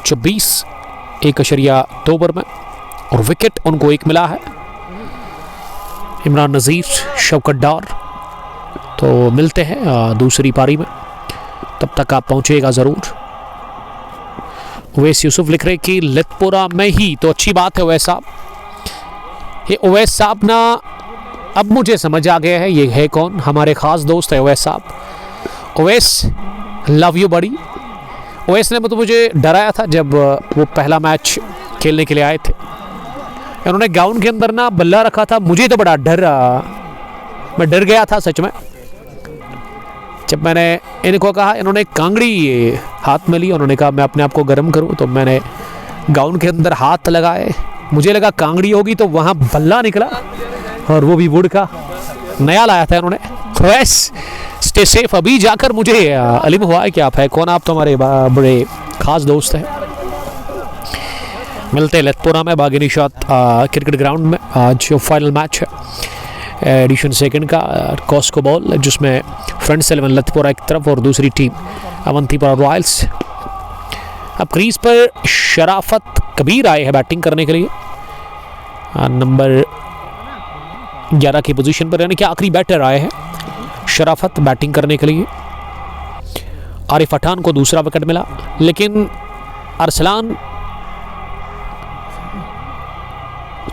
24 1.2 ओवर में, और विकेट उनको 1 मिला है। इमरान नज़ीर, शौकत डार, तो मिलते हैं दूसरी पारी में, तब तक आप पहुंचेगा ज़रूर। ओवैस यूसुफ लिख रहे कि लेतपुरा में ही, तो अच्छी बात है ओवैस साहब। ये ओवैस साहब ना अब मुझे समझ आ गया है ये है कौन, हमारे ख़ास दोस्त है ओवैस साहब। ओवैस लव यू बड़ी। ओवैस ने तो मुझे डराया था जब वो पहला मैच खेलने के लिए आए थे, उन्होंने ग्राउंड के अंदर ना बल्ला रखा था, मुझे तो बड़ा डर, मैं डर गया था सच में। जब मैंने इनको कहा, इन्होंने कांगड़ी हाथ में ली, उन्होंने कहा मैं अपने आप को गर्म करूं, तो मैंने गाउन के अंदर हाथ लगाए, मुझे लगा कांगड़ी होगी, तो वहाँ बल्ला निकला और वो भी वुड का नया लाया था इन्होंने। वैस स्टे सेफ। अभी जाकर मुझे इल्म हुआ है कि आप है कौन, आप तो हमारे बड़े खास दोस्त हैं। मिलते हैं लतपुरा में बागी निशात क्रिकेट ग्राउंड में। आज जो फाइनल मैच है एडिशन सेकंड का कॉस्को बॉल, जिसमें फ्रेंड्स 11 लतपुरा एक तरफ और दूसरी टीम अवंतीपुरा रॉयल्स। अब क्रीज पर शराफत कबीर आए हैं बैटिंग करने के लिए, नंबर 11 की पोजीशन पर, यानी कि आखिरी बैटर आए हैं शराफत बैटिंग करने के लिए। आरिफ पठान को दूसरा विकेट मिला, लेकिन अरसलान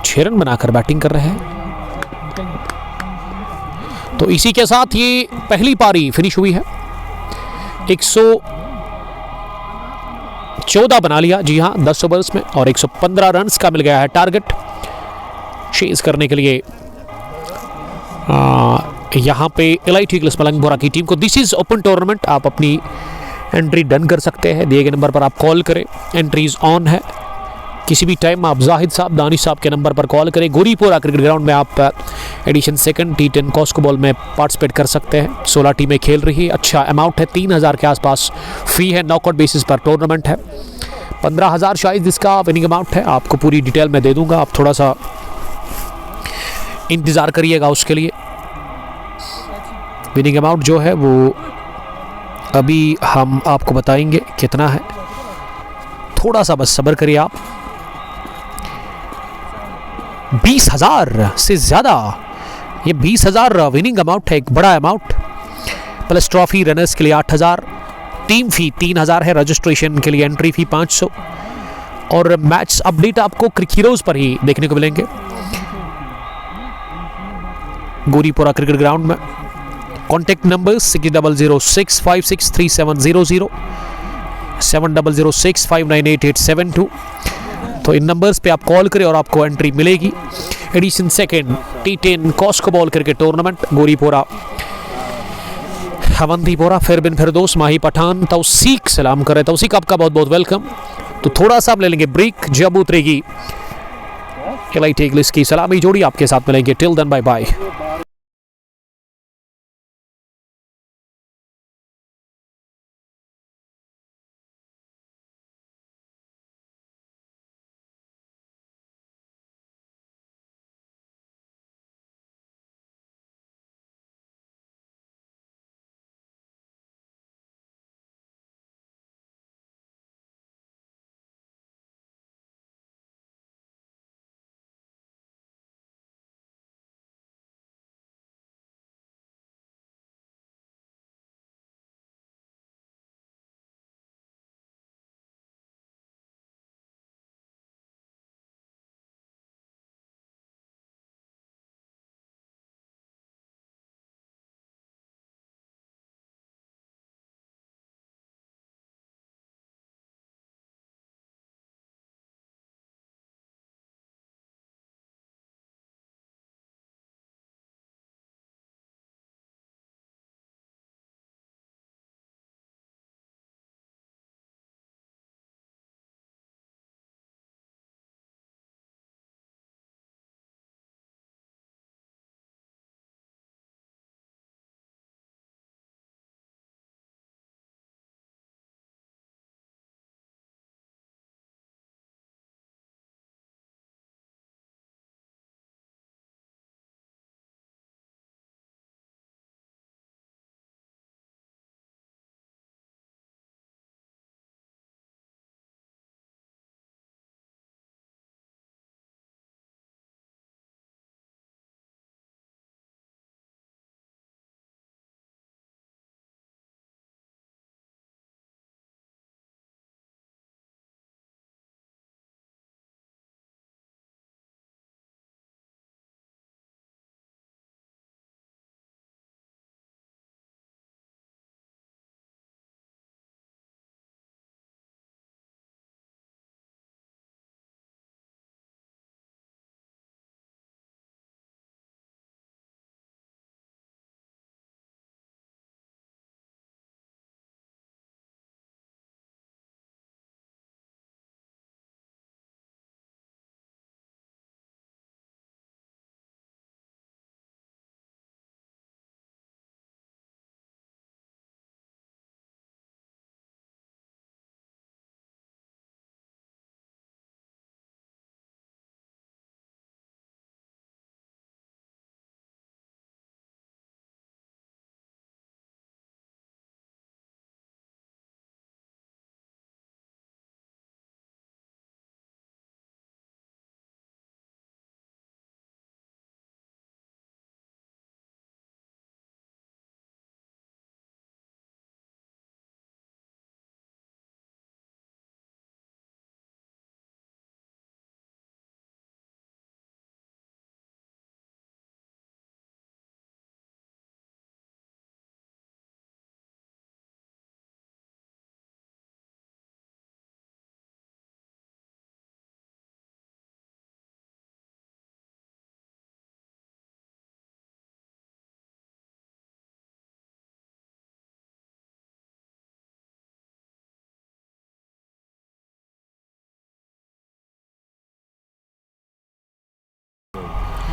6 रन बनाकर बैटिंग कर रहे हैं। तो इसी के साथ ये पहली पारी फिनिश हुई है। 114 बना लिया, जी हाँ, 10 ओवर्स में, और 115 रन्स का मिल गया है टारगेट चेज करने के लिए यहाँ पे एलाइट ईगल्स मलंगपुरा की टीम को। दिस इज ओपन टूर्नामेंट, आप अपनी एंट्री डन कर सकते हैं, दिए गए नंबर पर आप कॉल करें, एंट्रीज ऑन है। किसी भी टाइम आप जाहिद साहब, दानिश साहब के नंबर पर कॉल करें। गोरीपुरा क्रिकेट ग्राउंड में आप edition second T10 Cosco ball में पार्टिसिपेट कर सकते हैं। 16 टीमें खेल रही है, अच्छा अमाउंट है, 3000 के आसपास फी है, नॉकआउट बेसिस पर टूर्नामेंट है। 15,000 शायद इसका विनिंग अमाउंट है, आपको पूरी डिटेल में दे दूंगा, आप थोड़ा सा इंतज़ार करिएगा उसके लिए। विनिंग अमाउंट जो है वो अभी हम आपको बताएंगे कितना है, थोड़ा सा बस सब्र करिए आप। 20,000 से ज़्यादा, ये 20,000 विनिंग अमाउंट है, एक बड़ा अमाउंट, प्लस ट्रॉफी रनर्स के लिए 8,000, टीम फी 3,000 है, रजिस्ट्रेशन के लिए एंट्री फी 500, और मैच अपडेट आपको क्रिक हीरोज पर ही देखने को मिलेंगे गोरीपुरा क्रिकेट ग्राउंड में। Contact number 6006563700, 7006598872। तो इन नंबर्स पे आप कॉल करें और आपको एंट्री मिलेगी। Edition second T10 Cosco ball cricket tournament, Goripura Awantipura. फिर बिन फिरदौस, माही पठान, तौसीक सलाम कर रहे। तौसीक आपका बहुत बहुत वेलकम। तो थोड़ा सा आप ले लेंगे ब्रेक, जब उतरेगी एलाइट ईगल्स की सलामी जोड़ी आपके साथ मिलेंगे। Till then bye bye.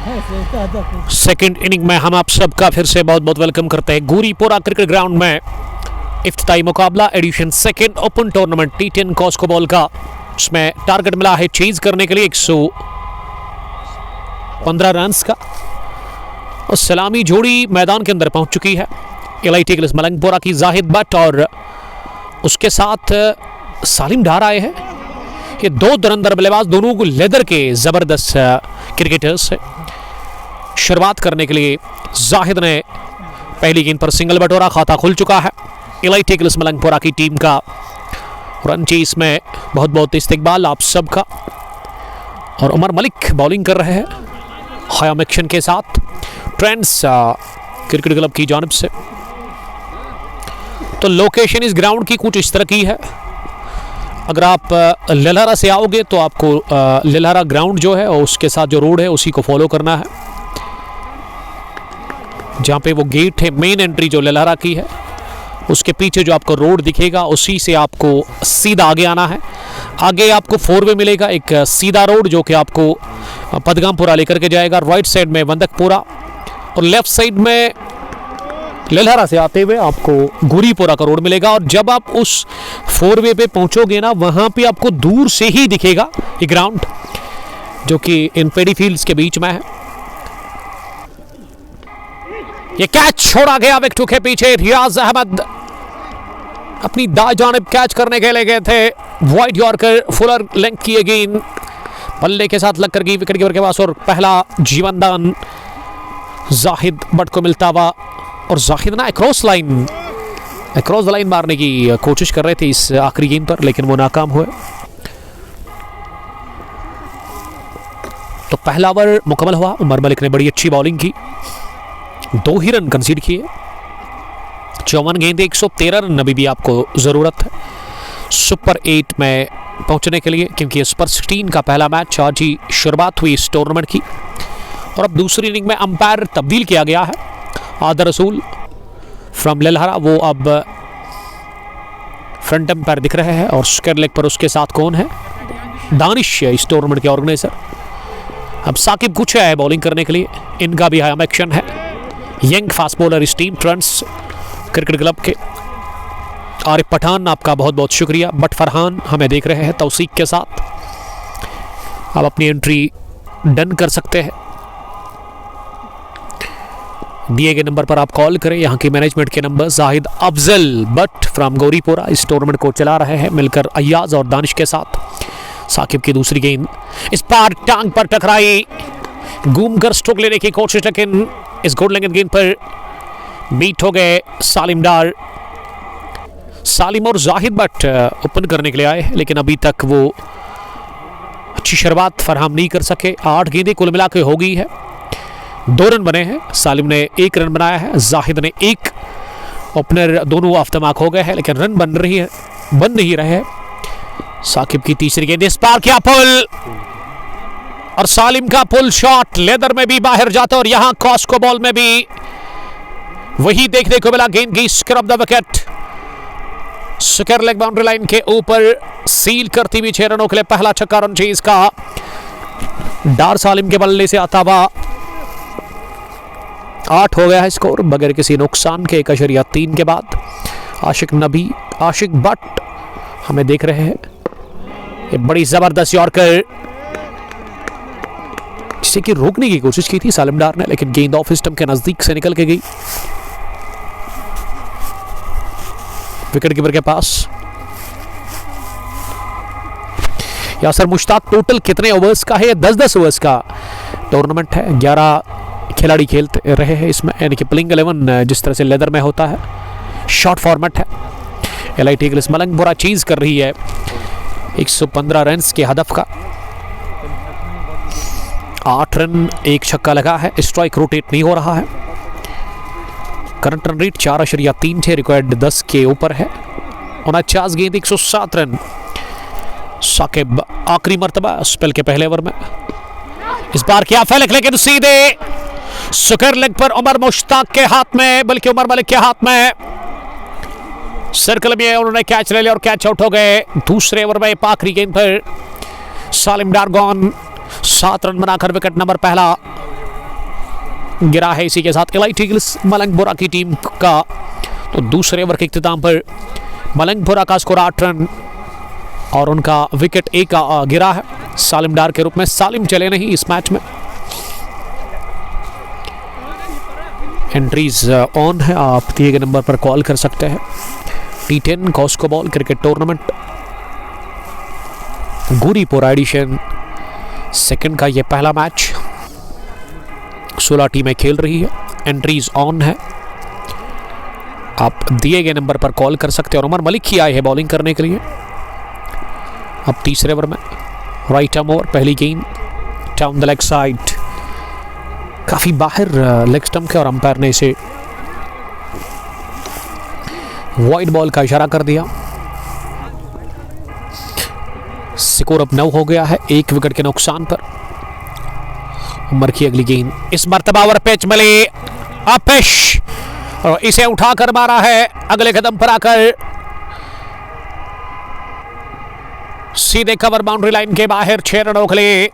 Second inning में हम आप सबका फिर से बहुत बहुत वेलकम करते हैं गौरीपुरा क्रिकेट ग्राउंड में। इफ्तिताई मुकाबला edition second open tournament T10 Cosco ball का। उसमें टारगेट मिला है चेज करने के लिए 115 रन्स का। और सलामी जोड़ी मैदान के अंदर पहुंच चुकी है। एलाइट ईगल्स मलंगपुरा की जाहिद बट और उसके साथ सालिम डार आए हैं। ये दो धुरंधर बल्लेबाज, दोनों को लेदर के जबरदस्त क्रिकेटर्स है। शुरुआत करने के लिए जाहिद ने पहली गेंद पर सिंगल बटोरा, खाता खुल चुका है एलाइट ईगल्स मलंगपुरा की टीम का। रन चेस में बहुत बहुत इस्तकबाल आप सबका। और उमर मलिक बॉलिंग कर रहे हैं खयाम एक्शन के साथ ट्रेंड्स क्रिकेट क्लब की जानिब से। तो लोकेशन इस ग्राउंड की कुछ इस तरह की है। अगर आप ललहरा से आओगे तो आपको ललहरा ग्राउंड जो है और उसके साथ जो रोड है उसी को फॉलो करना है। जहाँ पे वो गेट है, मेन एंट्री जो ललहरा की है, उसके पीछे जो आपको रोड दिखेगा उसी से आपको सीधा आगे आना है। आगे आपको 4 वे मिलेगा, एक सीधा रोड जो कि आपको पदगामपुरा लेकर के जाएगा। राइट साइड में वंदकपुरा और लेफ्ट साइड में ललहरा से आते हुए आपको गौरीपुरा का रोड मिलेगा। और जब आप उस 4 वे पे पहुंचोगे ना, वहां पे आपको दूर से ही दिखेगा ये ग्राउंड जो कि इन पेडी फील्ड्स के बीच में है। ये कैच छोड़ा गया विकेट के पीछे। रियाज अहमद अपनी दाएं जानिब कैच करने के लिए गए थे। वाइड यॉर्कर फुलर लेंथ की गेंद बल्ले के साथ लगकर गई विकेट कीपर के पास और पहला जीवनदान जाहिद बट को मिलता हुआ। और जाहिद ना क्रॉस द लाइन मारने की कोशिश कर रहे थे इस आखिरी गेंद पर, लेकिन वो नाकाम हुए। तो पहला ओवर मुकम्मल हुआ। उमर मलिक ने बड़ी अच्छी बॉलिंग की, 2 ही रन कंसीड किए। 54 गेंद 113 रन अभी भी आपको ज़रूरत है सुपर 8 में पहुंचने के लिए, क्योंकि सुपर 16 का पहला मैच आज ही शुरुआत हुई इस टूर्नामेंट की। और अब दूसरी इनिंग में अंपायर तब्दील किया गया है। आदर रसूल फ्रॉम ललहरा वो अब फ्रंट अंपायर दिख रहे हैं। और स्क्वायर लेग पर उसके साथ कौन है? दानिश इस टूर्नामेंट के ऑर्गेनाइजर। अब साकिब कुछ है बॉलिंग करने के लिए, इनका भी हाई एक्शन है। यंग फास्ट बॉलर इस टीम ट्रेंड्स क्रिकेट क्लब के। आरिफ पठान आपका बहुत बहुत शुक्रिया। बट फरहान हमें देख रहे हैं तौसीक के साथ। आप अपनी एंट्री डन कर सकते हैं। दिए गए नंबर पर आप कॉल करें। यहाँ के मैनेजमेंट के number Zahid Afzal but from Gauripura इस टूर्नामेंट को चला रहे हैं मिलकर अय्याज और दानिश के साथ। साकिब की दूसरी गेंद इस पार टांग पर टकराई, घूमकर स्ट्रोक लेने की कोशिश, लेकिन इस गुड लेंथ गेंद पर बीट हो गए सालिम डार। सालिम और जाहिद बट ओपन करने के लिए आए, लेकिन अभी तक वो अच्छी शुरुआत फराहम नहीं कर सके। 8 गेंदें कुल मिला के हो गई है, 2 रन बने हैं। सालिम ने 1 रन बनाया है, जाहिद ने 1। ओपनर दोनों ऑफ द मार्क हो गए हैं, लेकिन रन बन नहीं रहे हैं। साकिब की तीसरी गेंद इस पार किया पुल, और सालिम का पुल शॉट लेदर में भी बाहर जाता, और यहां कॉस्को बॉल में भी वही देखने को मिला। गेंद की scrub the wicket, square leg boundary line के ऊपर सील करती हुई 6 रनों के लिए पहला छक्का रन चेज का। डार सालिम के बल्ले से आता हुआ 8 हो गया है स्कोर बगैर किसी नुकसान के 1.3 के बाद। आशिक बट हमें देख रहे हैं, ये बड़ी जबरदस्त यॉर्कर जिसे कि रोकने की कोशिश की थी सालिम डार ने, लेकिन गेंद ऑफ स्टंप के नजदीक से निकल के गई विकेट कीपर के पास। यासर मुश्ताक टोटल कितने ओवर्स का है? 10-10 ओवर्स का टूर्नामेंट है। 11 खिलाड़ी खेलते रहे हैं इसमें, यानी कि प्लेइंग 11 जिस तरह से लेदर में होता है, शॉर्ट फॉर्मेट है। एलाइट ईगल्स मलंगपुरा चीज कर रही है 115 रन के हदफ का। 8 रन 1 छक्का लगा है, स्ट्राइक रोटेट नहीं हो रहा है। करंट रन रेट 4.3 थे, रिक्वायर्ड 10 के ऊपर है। 49 गेंद 107 रन। साकिब आखिरी मर्तबा स्पेल के पहले ओवर में। इस बार क्या फैलक, लेकिन सीधे स्क्वायर लेग पर उमर मुश्ताक के हाथ में, बल्कि उमर मलिक के हाथ में। सर्कल में उन्होंने कैच ले लिया और कैच आउट हो गए। दूसरे ओवर में आखिरी गेंद पर सालिम डार गॉन। 7 रन बनाकर विकेट नंबर पहला गिरा है। इसी के साथ एलाइट ईगल्स मलंगपुरा की टीम का तो दूसरे ओवर के इख्तिताम पर मलंगपुरा का स्कोर 8 रन और उनका विकेट एक गिरा है सालिम डार के रूप में। सालिम चले नहीं इस मैच में। एंट्रीज ऑन है, आप दिए गए नंबर पर कॉल कर सकते हैं। T10 Cosco ball cricket tournament Gauripura edition second का ये पहला मैच। 16 टीमें खेल रही है। एंट्रीज ऑन है, आप दिए गए नंबर पर कॉल कर सकते हैं। और उमर मलिक ही आए हैं बॉलिंग करने के लिए। अब तीसरे ओवर में राइट आर्म ओवर, पहली गेंद डाउन द लेग साइड, काफी बाहर लेग स्टंप के और अंपायर ने इसे वाइड बॉल का इशारा कर दिया। स्कोर अब 9 हो गया है 1 विकेट के नुकसान पर। उमर की अगली गेंद इस मर्तबा ओवर पिच मिली अपेश और इसे उठाकर मारा है अगले कदम पर आकर सीधे कवर बाउंड्री लाइन के बाहर। 6 रनों के लिए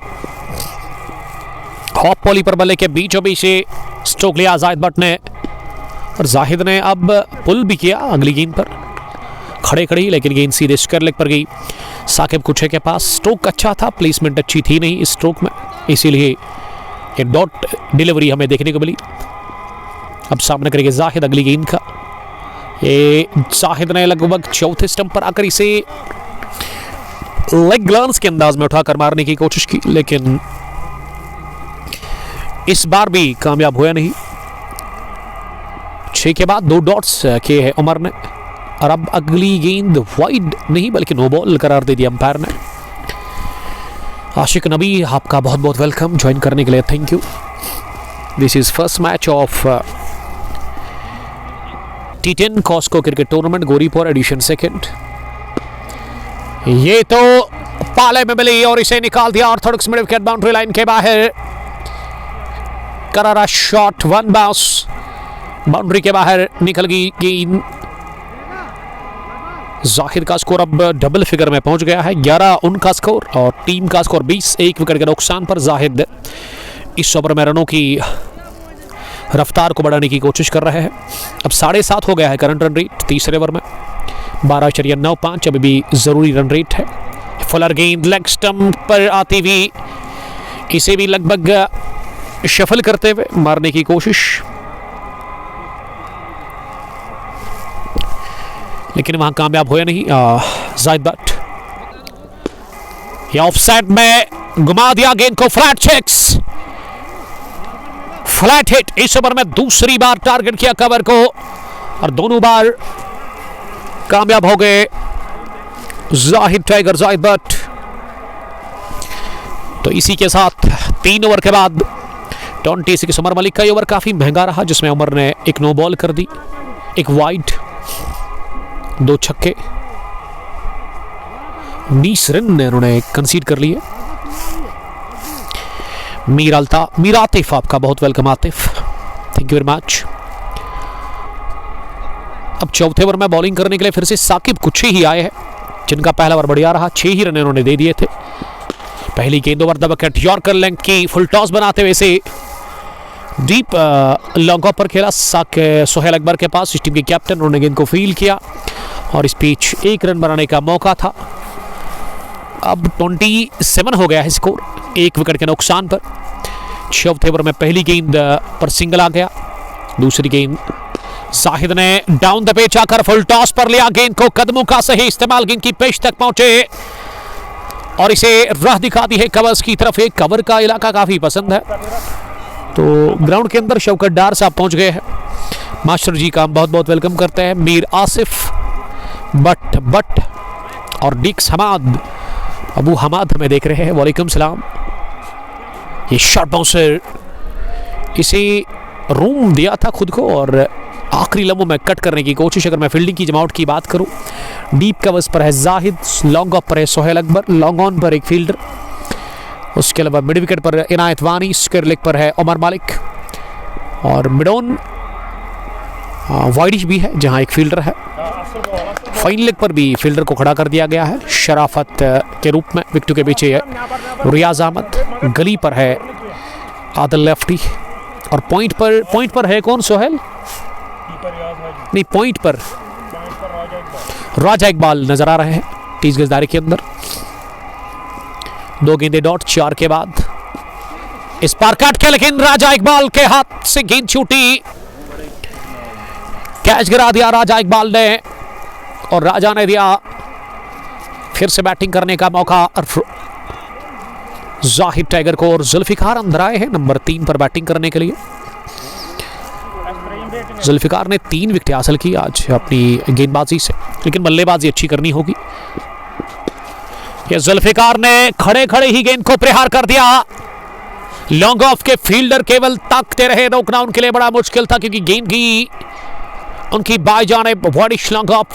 हॉप पॉली पर बल्ले के बीचों बीच से स्ट्रोक लिया जाहिद भट्ट ने और जाहिद ने अब पुल भी किया अगली गेंद पर खड़े खड़ी, लेकिन गेंद सीधे स्क्वायर लेग पर गई साकिब कुछे के पास। स्ट्रोक अच्छा था, प्लेसमेंट अच्छी थी नहीं इस स्ट्रोक में, इसीलिए ये डॉट डिलीवरी हमें देखने को मिली। अब सामने करेंगे जाहिद अगली गेंद का। ये जाहिद ने लगभग चौथे स्टंप पर आकर इसे लेग ग्लांस के अंदाज में उठाकर मारने की कोशिश की, लेकिन इस बार भी कामयाब हुआ नहीं। 6 के बाद 2 डॉट्स किए हैं उमर ने और अब अगली गेंद वाइड नहीं बल्कि नो बॉल करार दे दिया अंपायर ने। आशिक नबी, आपका बहुत बहुत वेलकम ज्वाइन करने के लिए, thank you. This is first match of T10 Cosco cricket tournament Gauripura edition second. ये तो पाले में मिली और इसे निकाल दिया orthodox mid wicket boundary line के बाहर। करारा शॉट, 1 बाउंस बाउंड्री के बाहर निकल गई गेंद। जाहिद का स्कोर अब डबल फिगर में पहुंच गया है, 11 उनका स्कोर और टीम का स्कोर 20। 1 विकेट के नुकसान पर जाहिद इस ओवर में रनों की रफ्तार को बढ़ाने की कोशिश कर रहे हैं। अब 7.5 हो गया है करंट रन रेट तीसरे ओवर में, 12.95 अभी भी जरूरी रन रेट है। फुलर गेंद लेग स्टंप पर आती हुई इसे भी लगभग शफल करते हुए मारने की कोशिश, लेकिन वहां कामयाब हुए नहीं जाहिद भट्ट। या ऑफसाइड में घुमा दिया गेंद को, फ्लैट सिक्स, फ्लैट हिट। इस ओवर में दूसरी बार टारगेट किया कवर को और दोनों बार कामयाब हो गए जाहिद टाइगर जाहिद भट्ट। तो इसी के साथ 3 ओवर के बाद 26 उमर मलिक का ओवर काफी महंगा रहा, जिसमें उमर ने एक नो बॉल कर दी, एक वाइड, 2 छक्के, 19 रन उन्होंने कंसीड कर लिए। मीर आतिफ, आपका बहुत welcome Atif, thank you very much. अब चौथे ओवर में बॉलिंग करने के लिए फिर से साकिब कुछ ही आए हैं, जिनका पहला ओवर बढ़िया रहा, 6 ही रन उन्होंने दे दिए थे। पहली गेंद over the wicket, yorker length की फुल टॉस बनाते हुए से डीप लॉन्ग ऑफ पर खेला सोहेल अकबर के पास, इस टीम के कैप्टन, उन्होंने गेंद को फील्ड किया और इस पिच 1 रन बनाने का मौका था। अब 27 हो गया है स्कोर 1 विकेट के नुकसान पर। चौथे ओवर में पहली गेंद पर सिंगल आ गया, दूसरी गेंद जाहिद ने डाउन द पिच आकर फुल टॉस पर लिया, गेंद को कदमों का सही इस्तेमाल, गेंद की पिच तक पहुंचे और इसे राह दिखा दी है कवर्स की तरफ। एक कवर का इलाका काफी पसंद है, तो ग्राउंड के अंदर शौकत डार साहब पहुंच गए हैं, मास्टर जी का हम बहुत बहुत वेलकम करते हैं। मीर आसिफ, बट और डिक्स हमाद, अबू हमाद हमें देख रहे हैं, वालेकुम सलाम। ये शॉर्ट बाउंसर, इसे रूम दिया था खुद को और आखिरी लम्हों में कट करने की कोशिश। अगर मैं फील्डिंग की जमावट की बात करूं, डीप कवर्स पर है जाहिद, लॉन्ग ऑफ पर है सोहेल अकबर, लॉन्ग ऑन पर एक फील्डर, उसके अलावा मिड विकेट पर इनायत वानी, स्क्वायर लेग पर है उमर मलिक और मिड ऑन वाइडिश भी है जहां एक फील्डर है। फाइन लेग पर भी फील्डर को खड़ा कर दिया गया है शराफत के रूप में। विकेट के पीछे है रियाज अहमद, गली पर है आदिल लेफ्टी, और पॉइंट पर है कौन सोहेल? नहीं, पॉइंट पर राजा इकबाल नजर आ रहे हैं 30 गज दायरे के अंदर। 2 गेंदे डॉट 4 के बाद इस पार काट के, लेकिन राजा इकबाल के हाथ से गेंद छूटी, कैच गिरा दिया राजा इकबाल ने और राजा ने दिया फिर से बैटिंग करने का मौका जाहिद टाइगर को। और जुल्फिकार अंदर आए हैं नंबर 3 पर बैटिंग करने के लिए। जुल्फिकार ने 3 विकेट हासिल की आज अपनी गेंदबाजी से, लेकिन बल्लेबाजी अच्छी करनी होगी। ये जुल्फिकार ने खड़े खड़े ही गेंद को प्रहार कर दिया। लॉन्ग ऑफ के फील्डर केवल ताकते रहे, रोकना उनके लिए बड़ा मुश्किल था क्योंकि गेंद की उनकी बाई जानिब बड़ी लॉन्ग ऑफ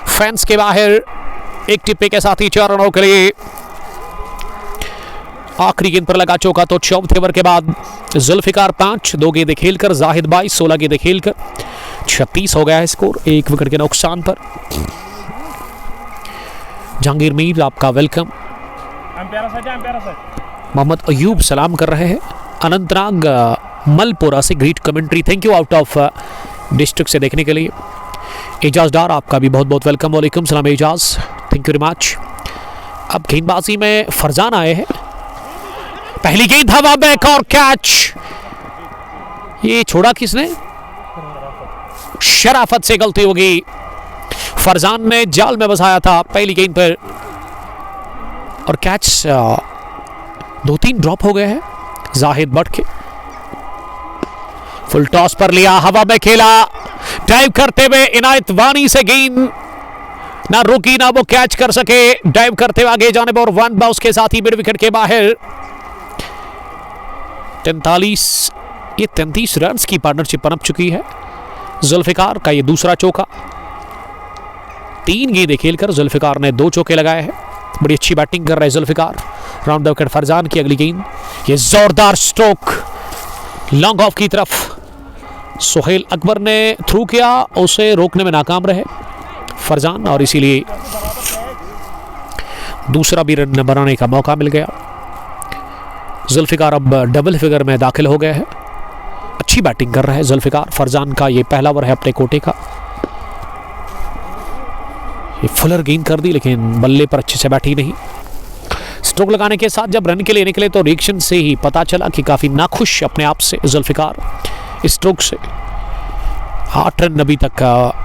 फैंस के बाहर। एक टिप्पे के साथ ही 4 रनों के लिए आखिरी गेंद पर लगा चौका। तो 14 ओवर के बाद जुल्फिकार 5, 2 गेंदें खेलकर जाहिद 22, 16 गेंदें खेलकर 36 हो गया है स्कोर 1 विकेट के नुकसान पर। जहांगीर मीर आपका वेलकम। मोहम्मद अयूब सलाम कर रहे हैं। अनंतनाग मलपुरा से greet commentary, thank you out of district से देखने के लिए। एजाज डार आपका भी बहुत बहुत वेलकम। वालेकुम सलाम Ejaz, thank you very much. अब गेंदबाजी में फरजान आए हैं। पहली गेंद हवा में और कैच, ये छोड़ा किसने? शराफत से गलती होगी। फरजान ने जाल में बसाया था पहली गेंद पर और कैच 2-3 ड्रॉप हो गए हैं जाहिद बट के। फुल टॉस पर लिया, हवा में खेला, डाइव करते हुए इनायत वानी से गेंद ना रुकी ना वो कैच कर सके। डाइव करते हुए आगे जाने पर और 1 बाउंस के साथ ही मिड विकेट के बाहर। 33 रन्स की पार्टनरशिप पनप चुकी है। जुल्फिकार का ये दूसरा चौका। 3 गेंदें खेलकर जुल्फिकार ने 2 चौके लगाए हैं। बड़ी अच्छी बैटिंग कर रहे हैं Zulfikar. Round the wicket Farzan की अगली गेंद, ये जोरदार स्ट्रोक लॉन्ग ऑफ की तरफ। सोहेल अकबर ने थ्रू किया, उसे रोकने में नाकाम रहे फरजान और इसीलिए दूसरा भी रन बनाने का मौका मिल गया। जुल्फिकार अब डबल फिगर में दाखिल हो गए हैं। अच्छी बैटिंग कर रहे हैं जुल्फिकार। फरजान का ये पहला ओवर है अपने कोटे का। ये फुलर गेंद कर दी लेकिन बल्ले पर अच्छे से बैठी नहीं। स्ट्रोक लगाने के साथ जब रन के लिए निकले तो रिएक्शन से ही पता चला कि काफ़ी नाखुश अपने आप से जुल्फिकार इस स्ट्रोक से। 8 रन अभी तक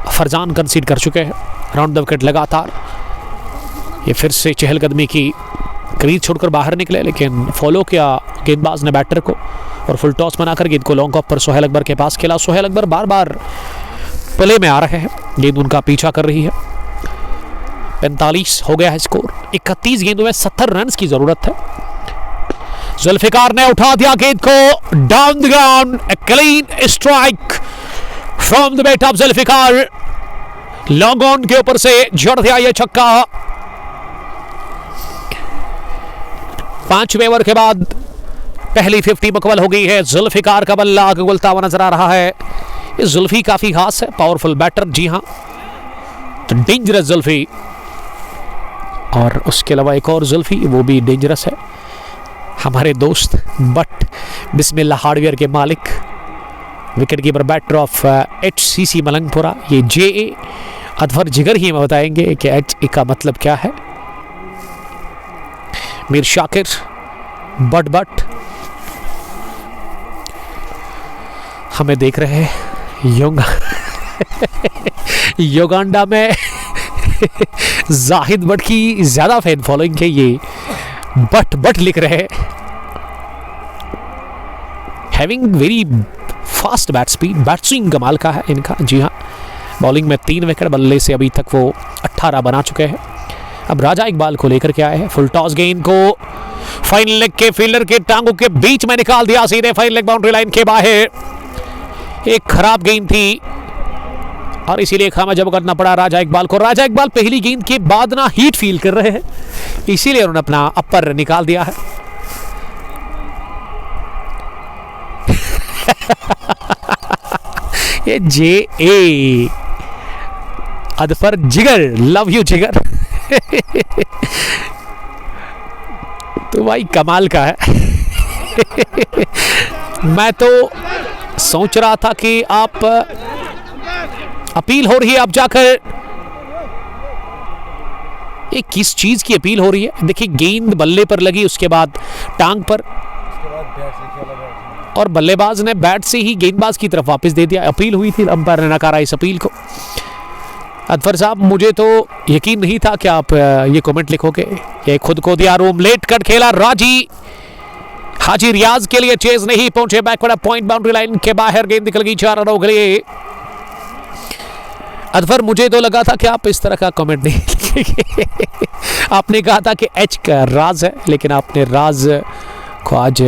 फरजान कंसीड कर चुके हैं। राउंड द विकेट लगातार ये फिर से चहलकदमी की क्रीज छोड़कर बाहर निकले, लेकिन फॉलो किया गेंदबाज ने बैटर को और फुल टॉस बनाकर गेंद को लॉन्ग ऑफ पर सोहेल अकबर के पास खेला। सोहेल अकबर बार बार प्ले में आ रहे हैं, गेंद उनका पीछा कर रही है। 45 हो गया है स्कोर। 31 गेंदों में 70 रन की जरूरत है। जुल्फिकार ने उठा दिया गेंद को down the ground, a clean strike from the bat of Zulfikar. Long on के ऊपर से जड़ दिया यह छक्का। 5वें ओवर के बाद पहली 50 मुकम्मल हो गई है। जुल्फिकार का बल्ला गुलता हुआ नजर आ रहा है। ये जुल्फी काफी खास है, पावरफुल बैटर, जी हाँ, तो डेंजरस जुल्फी। और उसके अलावा एक और जुल्फी, वो भी डेंजरस है, हमारे दोस्त बट बिस्मिल्लाह हार्डवेयर के मालिक, wicket keeper batter of HCC Malangpura. ये JA अदवर जिगर ही हमें बताएंगे कि HA का मतलब क्या है। मीर शाकिर बट हमें देख रहे हैं योगांडा में जाहिद बट की ज्यादा फैन फॉलोइंग है। ये बट लिख रहे हैं। Having very fast bat speed, bat swing कमाल का है इनका, जी हाँ। बॉलिंग में 3 विकेट, बल्ले से अभी तक वो 18 बना चुके हैं। अब राजा इकबाल को लेकर के आए हैं। फुल टॉस गेंद को फाइन लेग के फील्डर के टांगों के बीच में निकाल दिया, सीधे फाइन लेग बाउंड्री लाइन के बाहर। एक खराब गेंद थी और इसीलिए खामा जब करना पड़ा राजा इकबाल को। राजा इकबाल पहली गेंद के बाद ना हीट फील कर रहे हैं, इसीलिए उन्होंने अपना अपर निकाल दिया है। ये JA अदफर जिगर, लव यू जिगर। तो भाई कमाल का है। मैं तो सोच रहा था कि आप अपील हो रही है, अब जाकर ये किस चीज की अपील हो रही है? देखिए गेंद बल्ले पर लगी, उसके बाद टांग पर, और बल्लेबाज ने बैट से ही गेंदबाज की तरफ वापस दे दिया। अपील हुई थी, अंपायर ने नकारा इस अपील को। अदफर साहब, मुझे तो यकीन नहीं था कि आप ये कमेंट लिखोगे। ये खुद को दिया रूम, लेट कट खेला राजी हाजी रियाज के लिए चेज नहीं पहुंचे, बैकवर्ड पॉइंट बाउंड्री लाइन के बाहर गेंद निकल गई 4 रनों के लिए। अदफर, मुझे तो लगा था कि आप इस तरह का कमेंट नहीं लिखेंगे। आपने कहा था कि एच का राज है, लेकिन आपने राज को आज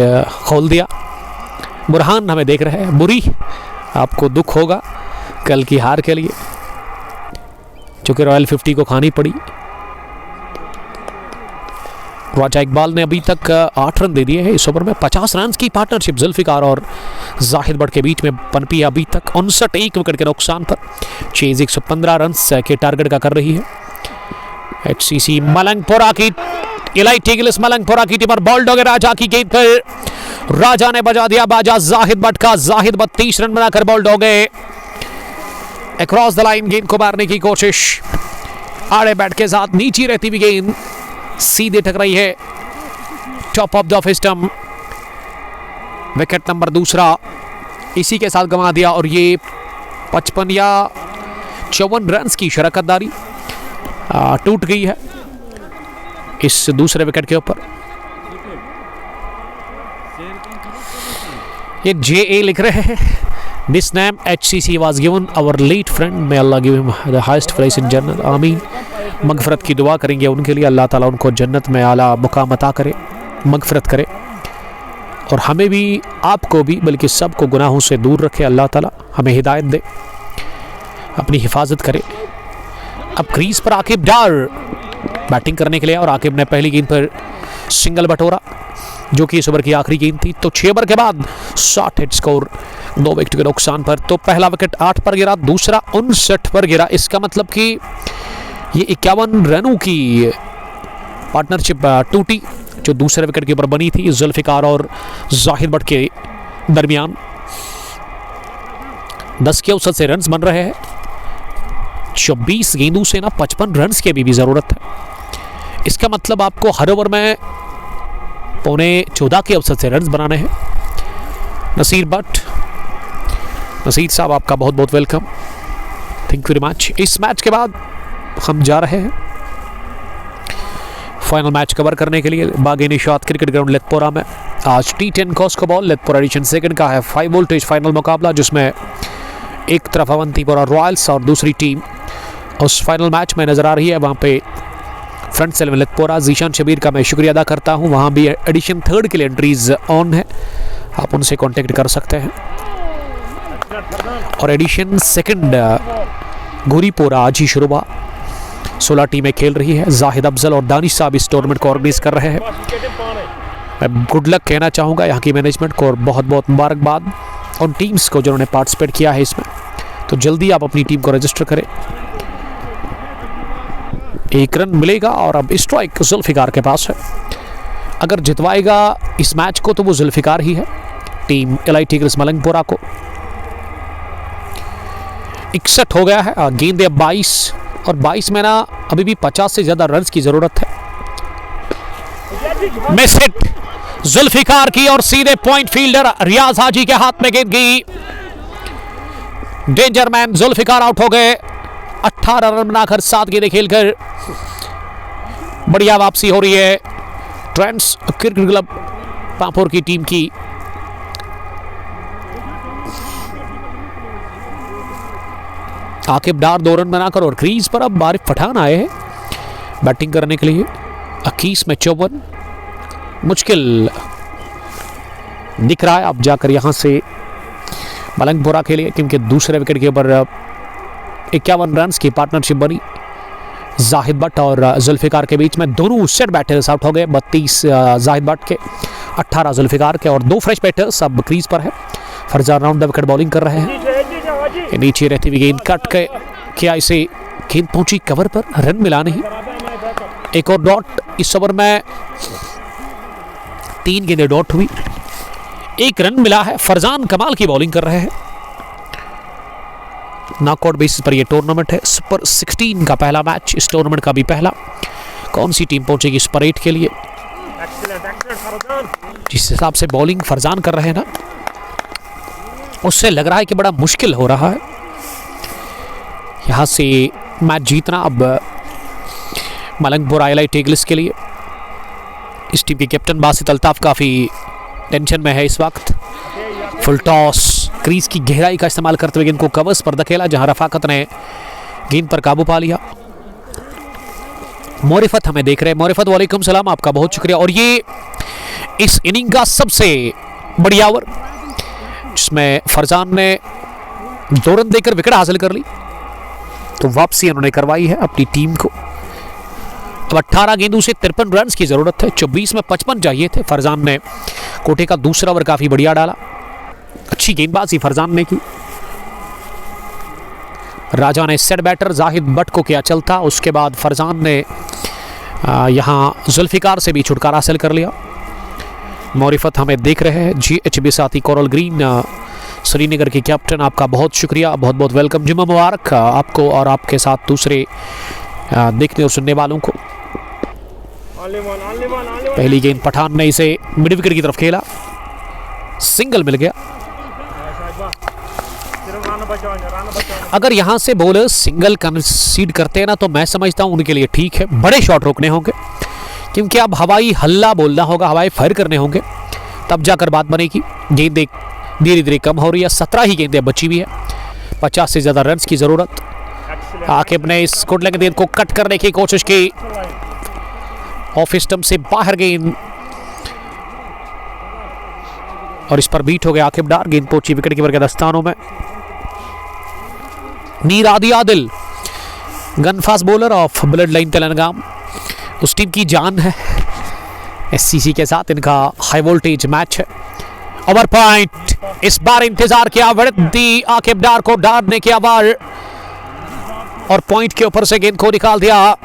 खोल दिया। बुरहान हमें देख रहे हैं, बुरी आपको दुख होगा कल की हार के लिए, चूंकि रॉयल 50 को खानी पड़ी। राजा इकबाल ने अभी तक 8 रन दे दिए हैं इस ओवर में। 50 रन की पार्टनरशिप जुल्फिकार और जाहिद बट के बीच में पनपी है अभी तक। 59 एक विकेट के नुकसान पर चेज 115 रन के टारगेट का कर रही है। एचसीसी मलंगपुरा की इलाइट ईगल्स मलंगपुरा की टीम पर बॉल डॉगे राजा की गेंद पर राजा ने बजा दिया बाजा जाहिद बट का। जाहिद 32 रन बनाकर बॉल डॉगे अक्रॉस द लाइन गेंद को मारने की कोशिश। आड़े बैट के साथ नीचे रहती हुई गेंद सीधे टकराई है top of the off stump. Wicket number दूसरा इसी के साथ गंवा दिया, और ये 55 या 54 रन की शराकतदारी टूट गई है इस दूसरे विकेट के ऊपर। ये JA लिख रहे हैं, this name HCC was given our late friend, may Allah give him the highest place in जन्नत, आमीन। मगफरत की दुआ करेंगे उनके लिए, अल्लाह ताला उनको जन्नत में आला मुकाम अता करे, मगफरत करे, और हमें भी आपको भी बल्कि सबको गुनाहों से दूर रखे। अल्लाह ताला हमें हिदायत दे, अपनी हिफाजत करे। अब क्रीज पर आकिब डार बैटिंग करने के लिए, और आकिब ने पहली गेंद पर सिंगल बटोरा जो कि इस ओवर की आखिरी गेंद थी। तो 6 ओवर के बाद 60 हिट स्कोर 2 विकेट के नुकसान पर। तो पहला विकेट 8 पर गिरा, दूसरा 59 पर गिरा। इसका मतलब कि ये 51 रनों की पार्टनरशिप टूटी जो दूसरे विकेट के ऊपर बनी थी जुल्फिकार और जाहिद बट के दरमियान। 10 के औसत से रन्स बन रहे हैं। 24 गेंदों से ना 55 रन्स की भी जरूरत है। इसका मतलब आपको हर ओवर में 14.25 के औसत से रन्स बनाने हैं। नसीर बट, नसीर साहब आपका बहुत बहुत welcome, thank you very much. इस मैच के बाद हम जा रहे हैं फाइनल मैच कवर करने के लिए बागे निशात क्रिकेट ग्राउंड लेथपोरा में। आज T10 Cosco ball Lethpora edition second का है 5 वोल्टेज फाइनल मुकाबला, जिसमें एक तरफ अवंतीपुरा रॉयल्स और दूसरी टीम उस फाइनल मैच में नजर आ रही है। वहाँ पे फ्रंट सेल में लेथपोरा जीशान शबीर का मैं शुक्रिया अदा करता हूँ। वहाँ भी एडिशन थर्ड के लिए एंट्रीज ऑन है, आप उनसे कॉन्टेक्ट कर सकते हैं। और एडिशन सेकंड गोरीपोरा आज ही शुरू हुआ, 16 टीमें खेल रही है। जाहिद अफजल और दानिश साहब इस टूर्नामेंट को ऑर्गेनाइज कर रहे हैं। मैं गुड लक कहना चाहूँगा यहाँ की मैनेजमेंट को, और बहुत बहुत मुबारकबाद उन टीम्स को जिन्होंने पार्टिसिपेट किया है इसमें। तो जल्दी आप अपनी टीम को रजिस्टर करें। 1 रन मिलेगा, और अब स्ट्राइक जुल्फिकार के पास है। अगर जितवाएगा इस मैच को तो वो जुल्फिकार ही है, टीम एलाइट ईगल्स मलंगपुरा को। 61 हो गया है, गेंद 22, और 22 में ना अभी भी 50 से ज्यादा रन की जरूरत है। मिस हिट जुल्फिकार की, और सीधे पॉइंट फील्डर रियाज हाजी के हाथ में गेंद गई। डेंजर मैन जुल्फिकार आउट हो गए। 18 रन बनाकर 7 गेंदें खेलकर बढ़िया वापसी हो रही है ट्रेंड्स क्रिकेट क्लब पांपोर की टीम की। आकिब डार 2 रन बनाकर, और क्रीज पर अब आरिफ पठान आए हैं बैटिंग करने के लिए। 21 में 54 मुश्किल दिख रहा है अब जाकर यहां से मलंगपुरा के लिए, क्योंकि दूसरे विकेट के ऊपर 51 रन की पार्टनरशिप बनी जाहिद बट और जुल्फिकार के बीच में। दोनों सेट बैटर्स आउट हो गए, 32 जाहिद बट के, 18 जुल्फिकार के, और 2 फ्रेश बैटर्स अब क्रीज पर है। Farzan round the wicket bowling कर रहे हैं। नीचे रहती हुई गेंद कट के क्या इसे गेंद पहुंची कवर पर, रन मिला नहीं। एक और डॉट इस ओवर में, 3 गेंदें डॉट हुई। एक रन मिला है। फरजान कमाल की बॉलिंग कर रहे हैं। नॉकआउट बेसिस पर यह टूर्नामेंट है। सुपर 16 का पहला मैच, इस टूर्नामेंट का भी पहला। कौन सी टीम पहुंचेगी सुपर 8 के लिए? जिस हिसाब से बॉलिंग फरजान कर रहे हैं ना, उससे लग रहा है कि बड़ा मुश्किल हो रहा है यहां से मैच जीतना अब मलंगपुर ILIT ईगल्स के लिए। इस टीम के कैप्टन बासित अल्ताफ काफ़ी टेंशन में है इस वक्त। फुल टॉस, क्रीज की गहराई का इस्तेमाल करते हुए गेंद को कवर्स पर धकेला, जहां रफाकत ने गेंद पर काबू पा लिया। मोरिफत हमें देख रहे हैं। मोरिफत वालेकुम सलाम, आपका बहुत शुक्रिया। और ये इस इनिंग का सबसे बढ़िया ओवर, जिसमें फरजान ने 2 रन देकर विकेट हासिल कर ली, तो वापसी उन्होंने करवाई है अपनी टीम को। अब 18 गेंदों से 53 रन की जरूरत है। 24 में 55 चाहिए थे। फरजान ने कोटे का दूसरा ओवर काफी बढ़िया डाला। अच्छी गेंदबाजी फरजान ने की। राजा ने सेट बैटर जाहिद बट को किया चलता। उसके बाद फरजान ने यहां जुल्फिकार से भी छुटकारा हासिल कर लिया। मोरिफत हमें देख रहे हैं। GHB साथी कोरल ग्रीन श्रीनगर के कैप्टन, आपका बहुत शुक्रिया, बहुत बहुत वेलकम। जुम्मा मुबारक आपको और आपके साथ दूसरे देखने और सुनने वालों को। पहली गेंद पठान ने इसे मिड विकेट की तरफ खेला, सिंगल मिल गया। अगर यहां से बॉलर सिंगल कंसीड करते हैं ना, तो मैं समझता हूं उनके लिए ठीक है। बड़े शॉट रोकने होंगे, क्योंकि अब हवाई हल्ला बोलना होगा, हवाई फायर करने होंगे, तब जाकर बात बनेगी। गेंद धीरे धीरे कम हो रही है। 17 ही गेंदें बची हुई है। 50 से ज्यादा रन की जरूरत। आकिब ने इस गुड लेग गेंद को कट करने की कोशिश की, ऑफ स्टंप से बाहर गेंद, और इस पर बीट हो गया आकिब डार। गेंद पहुंची विकेट कीपर के दस्तानों में। मीर आदि Adil, gun fast bowler of blood line Telangana, उस टीम की जान है। SCC के साथ इनका हाई वोल्टेज मैच है। ओवर पॉइंट, इस बार इंतजार किया वृद्धि आकिब डार को डालने की आवाज, और पॉइंट के ऊपर से गेंद को निकाल दिया।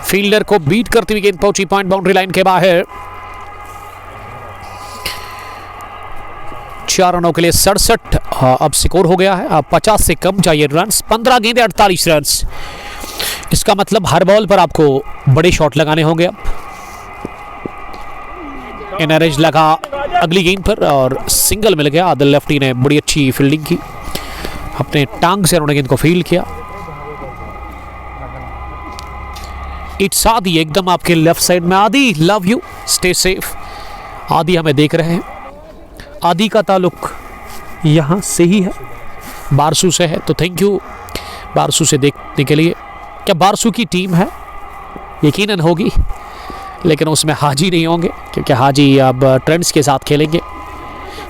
फील्डर को बीट करती हुई गेंद पहुंची पॉइंट बाउंड्री लाइन के बाहर। 4 रनों के लिए 67 अब स्कोर हो गया है। अब 50 से कम चाहिए रन। 15 गेंदें 48 रन। इसका मतलब हर बॉल पर आपको बड़े शॉट लगाने होंगे। अब एनआरएच लगा अगली गेंद पर और सिंगल मिल गया। आदिल लेफ्टी ने बड़ी अच्छी फील्डिंग की, अपने टांग से उन्होंने गेंद को फील्ड किया। इट्स आदि एकदम आपके लेफ्ट साइड में। आदि लव यू, स्टे सेफ। आदि हमें देख रहे हैं। आदि का ताल्लुक यहाँ से ही है, बारसू से है, तो थैंक यू बारसू से देखने के लिए। क्या बारसू की टीम है? यकीनन होगी, लेकिन उसमें हाजी नहीं होंगे, क्योंकि हाजी अब ट्रेंड्स के साथ खेलेंगे।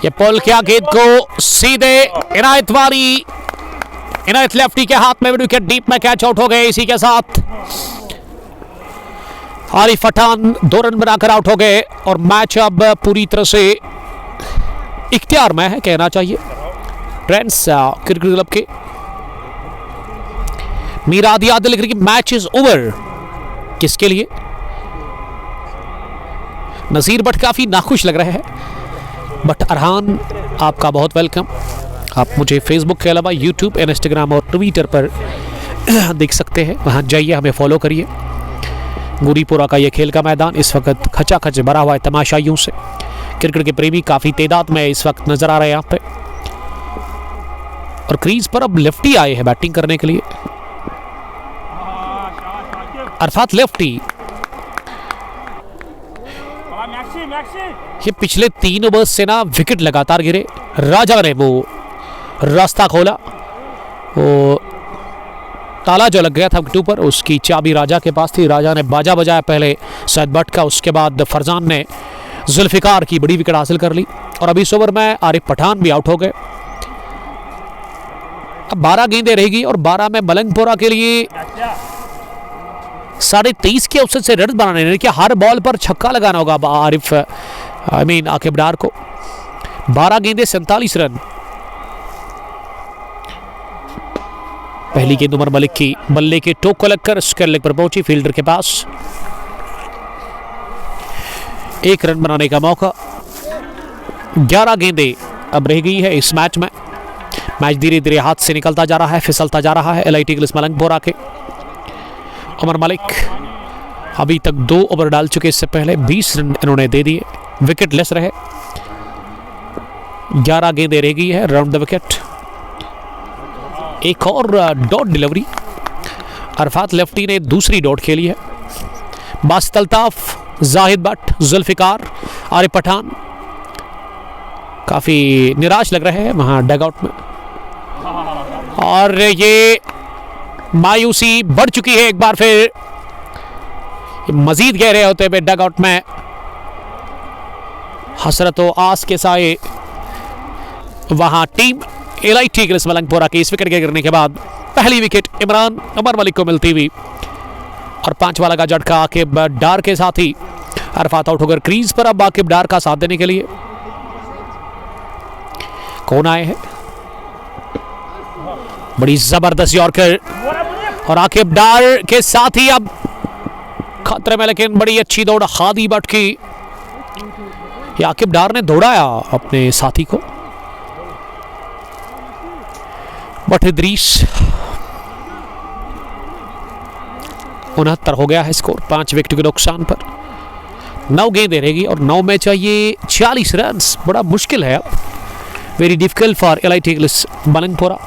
ये पॉल क्या गेंद को सीधे इनायत वाली, इनायत लेफ्टी के हाथ में विकेट डीप में कैच आउट हो गए। इसी के साथ आरिफ पठान 2 रन बनाकर आउट हो गए और मैच अब पूरी तरह से इख्तियार में है, कहना चाहिए ट्रेंड्स क्रिकेट क्लब के। मीर आदि Adil cricket match is over. किसके लिए? नसीर बट काफी नाखुश लग रहे हैं। बट अरहान, आपका बहुत वेलकम। आप मुझे फेसबुक के अलावा यूट्यूब, इंस्टाग्राम और ट्विटर पर देख सकते हैं, वहां जाइए, हमें फॉलो करिए। गुरीपुरा का यह खेल का मैदान इस वक्त खचाखच भरा हुआ है तमाशाइयों से। क्रिकेट के प्रेमी काफी तादाद में इस वक्त नजर आ रहे हैं यहाँ पे। और क्रीज पर अब लेफ्टी आए हैं बैटिंग करने के लिए। अरफात लेफ्टी, ये पिछले 3 ओवर्स से ना विकेट लगातार गिरे। राजा ने वो रास्ता खोला, वो ताला जो लग गया था विकेट पर, उसकी चाबी राजा के पास थी। राजा ने बाजा बजाया पहले सैयद बट का, उसके बाद फरजान ने जुल्फिकार की बड़ी विकेट हासिल कर ली। और अभी इस ओवर में आरिफ पठान भी आउट हो गए। अब 12 गेंदें रहेगी और 12 में मलंगपुरा के लिए 23.5 के औसत से रन बनाने के, हर बॉल पर छक्का लगाना होगा आरिफ आकिब डार को। 12 गेंदें 47 रन। पहली गेंद उमर मलिक की बल्ले के टोक को लगकर स्क्वायर लेग पर पहुंची, फील्डर के पास 1 रन बनाने का मौका। 11 गेंदें अब रह गई है इस मैच में। मैच धीरे धीरे हाथ से निकलता जा रहा है, फिसलता जा रहा है LIT ईगल्स मलंगपुरा के। उमर मलिक अभी तक 2 ओवर डाल चुके, इससे पहले 20 रन इन्होंने दे दिए, विकेट लेस रहे। 11 गेंदें रह गई है राउंड द विकेट। एक और डॉट डिलीवरी, अरफात लेफ्टी ने दूसरी डॉट खेली है। बासित अल्ताफ, जाहिद भट्ट, जुल्फिकार, आरिफ पठान काफी निराश लग रहे हैं वहां डगआउट में, और ये मायूसी बढ़ चुकी है एक बार फिर मजीद गहरे होते हुए डगआउट में। हसरत व आस के साए वहां टीम LIT ईगल्स मलंगपुरा के इस विकेट के गिरने के बाद पहली विकेट इमरान उमर मलिक को मिलती हुई, और 5 वाला का झटका आकिब डार के साथ ही अरफात आउट होकर क्रीज पर। अब आकिब डार का साथ देने के लिए कौन आए हैं? बड़ी जबरदस्त यॉर्कर, और आकिब डार के साथ ही अब खतरे में, लेकिन बड़ी अच्छी दौड़ हादी भट्ट की। आकिब डार ने दौड़ाया अपने साथी को, बट इदरीस 69 हो गया है स्कोर 5 विकेट के नुकसान पर। 9 गेंदें रहेगी और 9 में चाहिए 40 रन। बड़ा मुश्किल है, very difficult for LIT eagles Malangpura.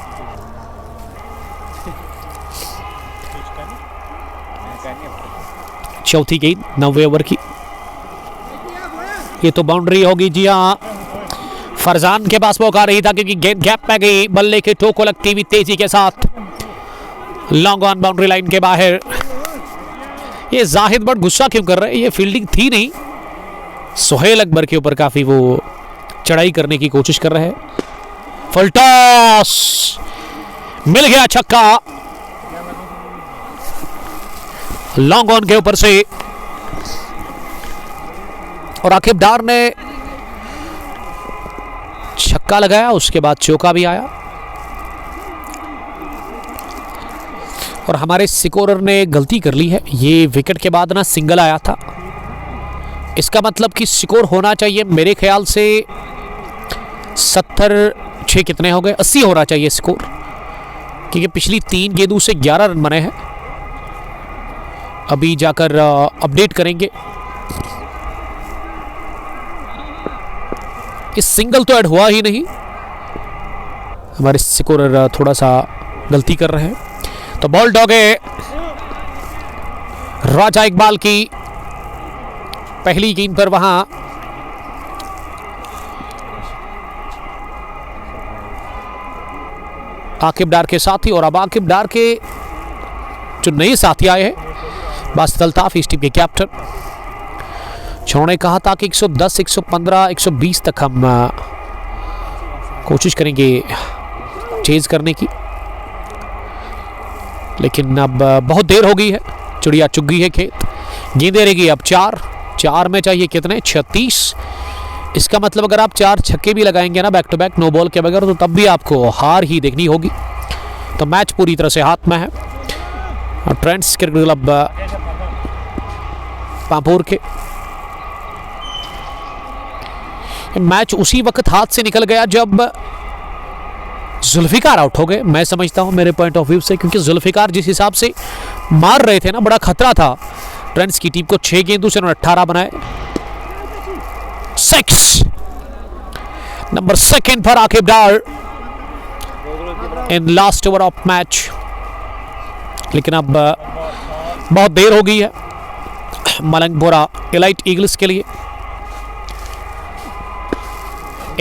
चौथी गेंद 9वें ओवर की, ये तो बाउंड्री होगी। जी हाँ, फरजान के पास मौका रही था क्योंकि गेंद गैप में गई, बल्ले के टो को लगती हुई तेजी के साथ लॉन्ग ऑन बाउंड्री लाइन के बाहर। ये जाहिद भट्ट गुस्सा क्यों कर रहे हैं? ये फील्डिंग थी नहीं, सुहेल अकबर के ऊपर काफी वो चढ़ाई करने की कोशिश कर रहे हैं। फुल टॉस, मिल गया छक्का लॉन्ग ऑन के ऊपर से, और आकिब डार ने छक्का लगाया, उसके बाद चौका भी आया, और हमारे स्कोरर ने गलती कर ली है। ये विकेट के बाद ना सिंगल आया था, इसका मतलब कि स्कोर होना चाहिए मेरे ख्याल से 76 कितने हो गए, 80 होना चाहिए स्कोर, क्योंकि पिछली 3 गेंदों से 11 रन बने हैं। अभी जाकर अपडेट करेंगे। इस सिंगल तो ऐड हुआ ही नहीं, हमारे स्कोरर थोड़ा सा गलती कर रहे हैं। तो बॉल डॉग है राजा इकबाल की पहली गेंद पर, वहां आकिब डार के साथी, और अब आकिब डार के जो नए साथी आए हैं बासित अल्ताफ, इस टीम के कैप्टन, जिन्होंने कहा था कि 110, 115, 120 तक हम कोशिश करेंगे चेज करने की, लेकिन अब बहुत देर हो गई है, चिड़िया चुग गई है खेत। गेंदें रहेगी अब 4 में चाहिए कितने, 36। इसका मतलब अगर आप 4 छक्के भी लगाएंगे ना back to back no ball के बगैर, तो तब भी आपको हार ही देखनी होगी। तो मैच पूरी तरह से हाथ में है। और ट्रेंड्स क्रिकेट क्लब पांपोर के मैच उसी वक्त हाथ से निकल गया जब जुल्फिकार आउट हो गए, मैं समझता हूं मेरे पॉइंट ऑफ व्यू से, क्योंकि जुल्फिकार जिस हिसाब से मार रहे थे ना, बड़ा खतरा था ट्रेंड्स की टीम को। 6 गेंदों से उन्होंने 18 बनाए। 6 नंबर 2 पर Aqib Dar in last over of match, लेकिन अब बहुत देर हो गई है मलंगपुरा LIT ईगल्स के लिए।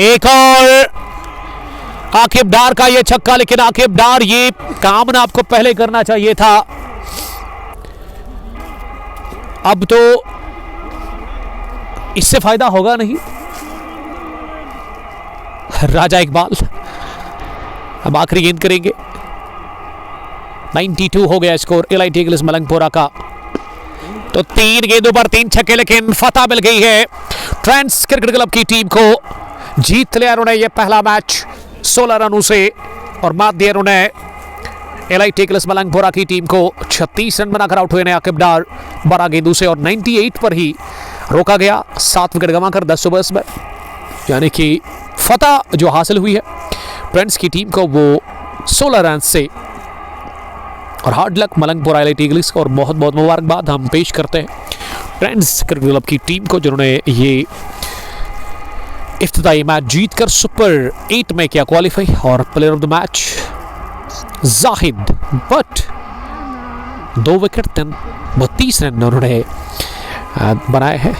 एक और आकिब डार का ये छक्का, लेकिन आकिब डार ये काम ना आपको पहले करना चाहिए था। अब तो इससे फायदा होगा नहीं। राजा इकबाल अब आखिरी गेंद करेंगे। 92 हो गया स्कोर LIT ईगल्स मलंगपुरा का। तो 3 गेंदों पर 3 छक्के, लेकिन फतह मिल गई है ट्रेंड्स क्रिकेट क्लब की टीम को। जीत लिया उन्होंने ये पहला मैच 16 रनों से, और मात दिया उन्होंने LIT ईगल्स मलंगपुरा की टीम को। 36 रन बनाकर आउट हुए ने आकिब डार 12 गेंदों से, और 98 पर ही रोका गया। 7 विकेट गंवाकर 10 ओवर्स में। यानी कि फतह जो हासिल हुई है फ्रेंड्स की टीम को वो 16 रन से। और हार्ड लक मलंगपुर आईलाइट ईगल्स को और बहुत बहुत मुबारकबाद हम पेश करते हैं फ्रेंड्स क्रिकेट क्लब की टीम को जिन्होंने ये इफ्तिताई मैच जीतकर सुपर 8 में किया क्वालिफाई। और player of the match Zahid but 2 wicket 32 run उन्होंने बनाए हैं।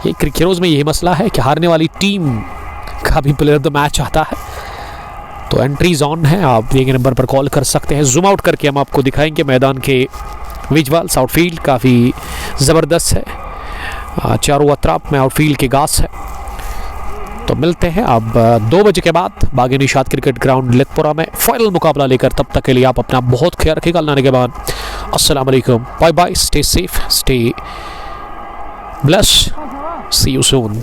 ये क्रिकेटर्स में यही मसला है कि हारने वाली टीम का भी प्लेयर ऑफ द मैच आता है। तो एंट्रीज ऑन है, आप दिए गए नंबर पर कॉल कर सकते हैं। जूम आउट करके हम आपको दिखाएंगे मैदान के विजुअल्स। आउटफील्ड काफ़ी ज़बरदस्त है, चारों अतराफ में आउटफील्ड के घास है। तो मिलते हैं अब 2 बजे के बाद बागी निशात क्रिकेट ग्राउंड लितपुरा में फाइनल मुकाबला लेकर। तब तक के लिए आप अपना बहुत ख्याल रखिएगा। अल्लाह के बाद अस्सलाम वालेकुम, bye bye, stay safe, stay blessed, see you soon.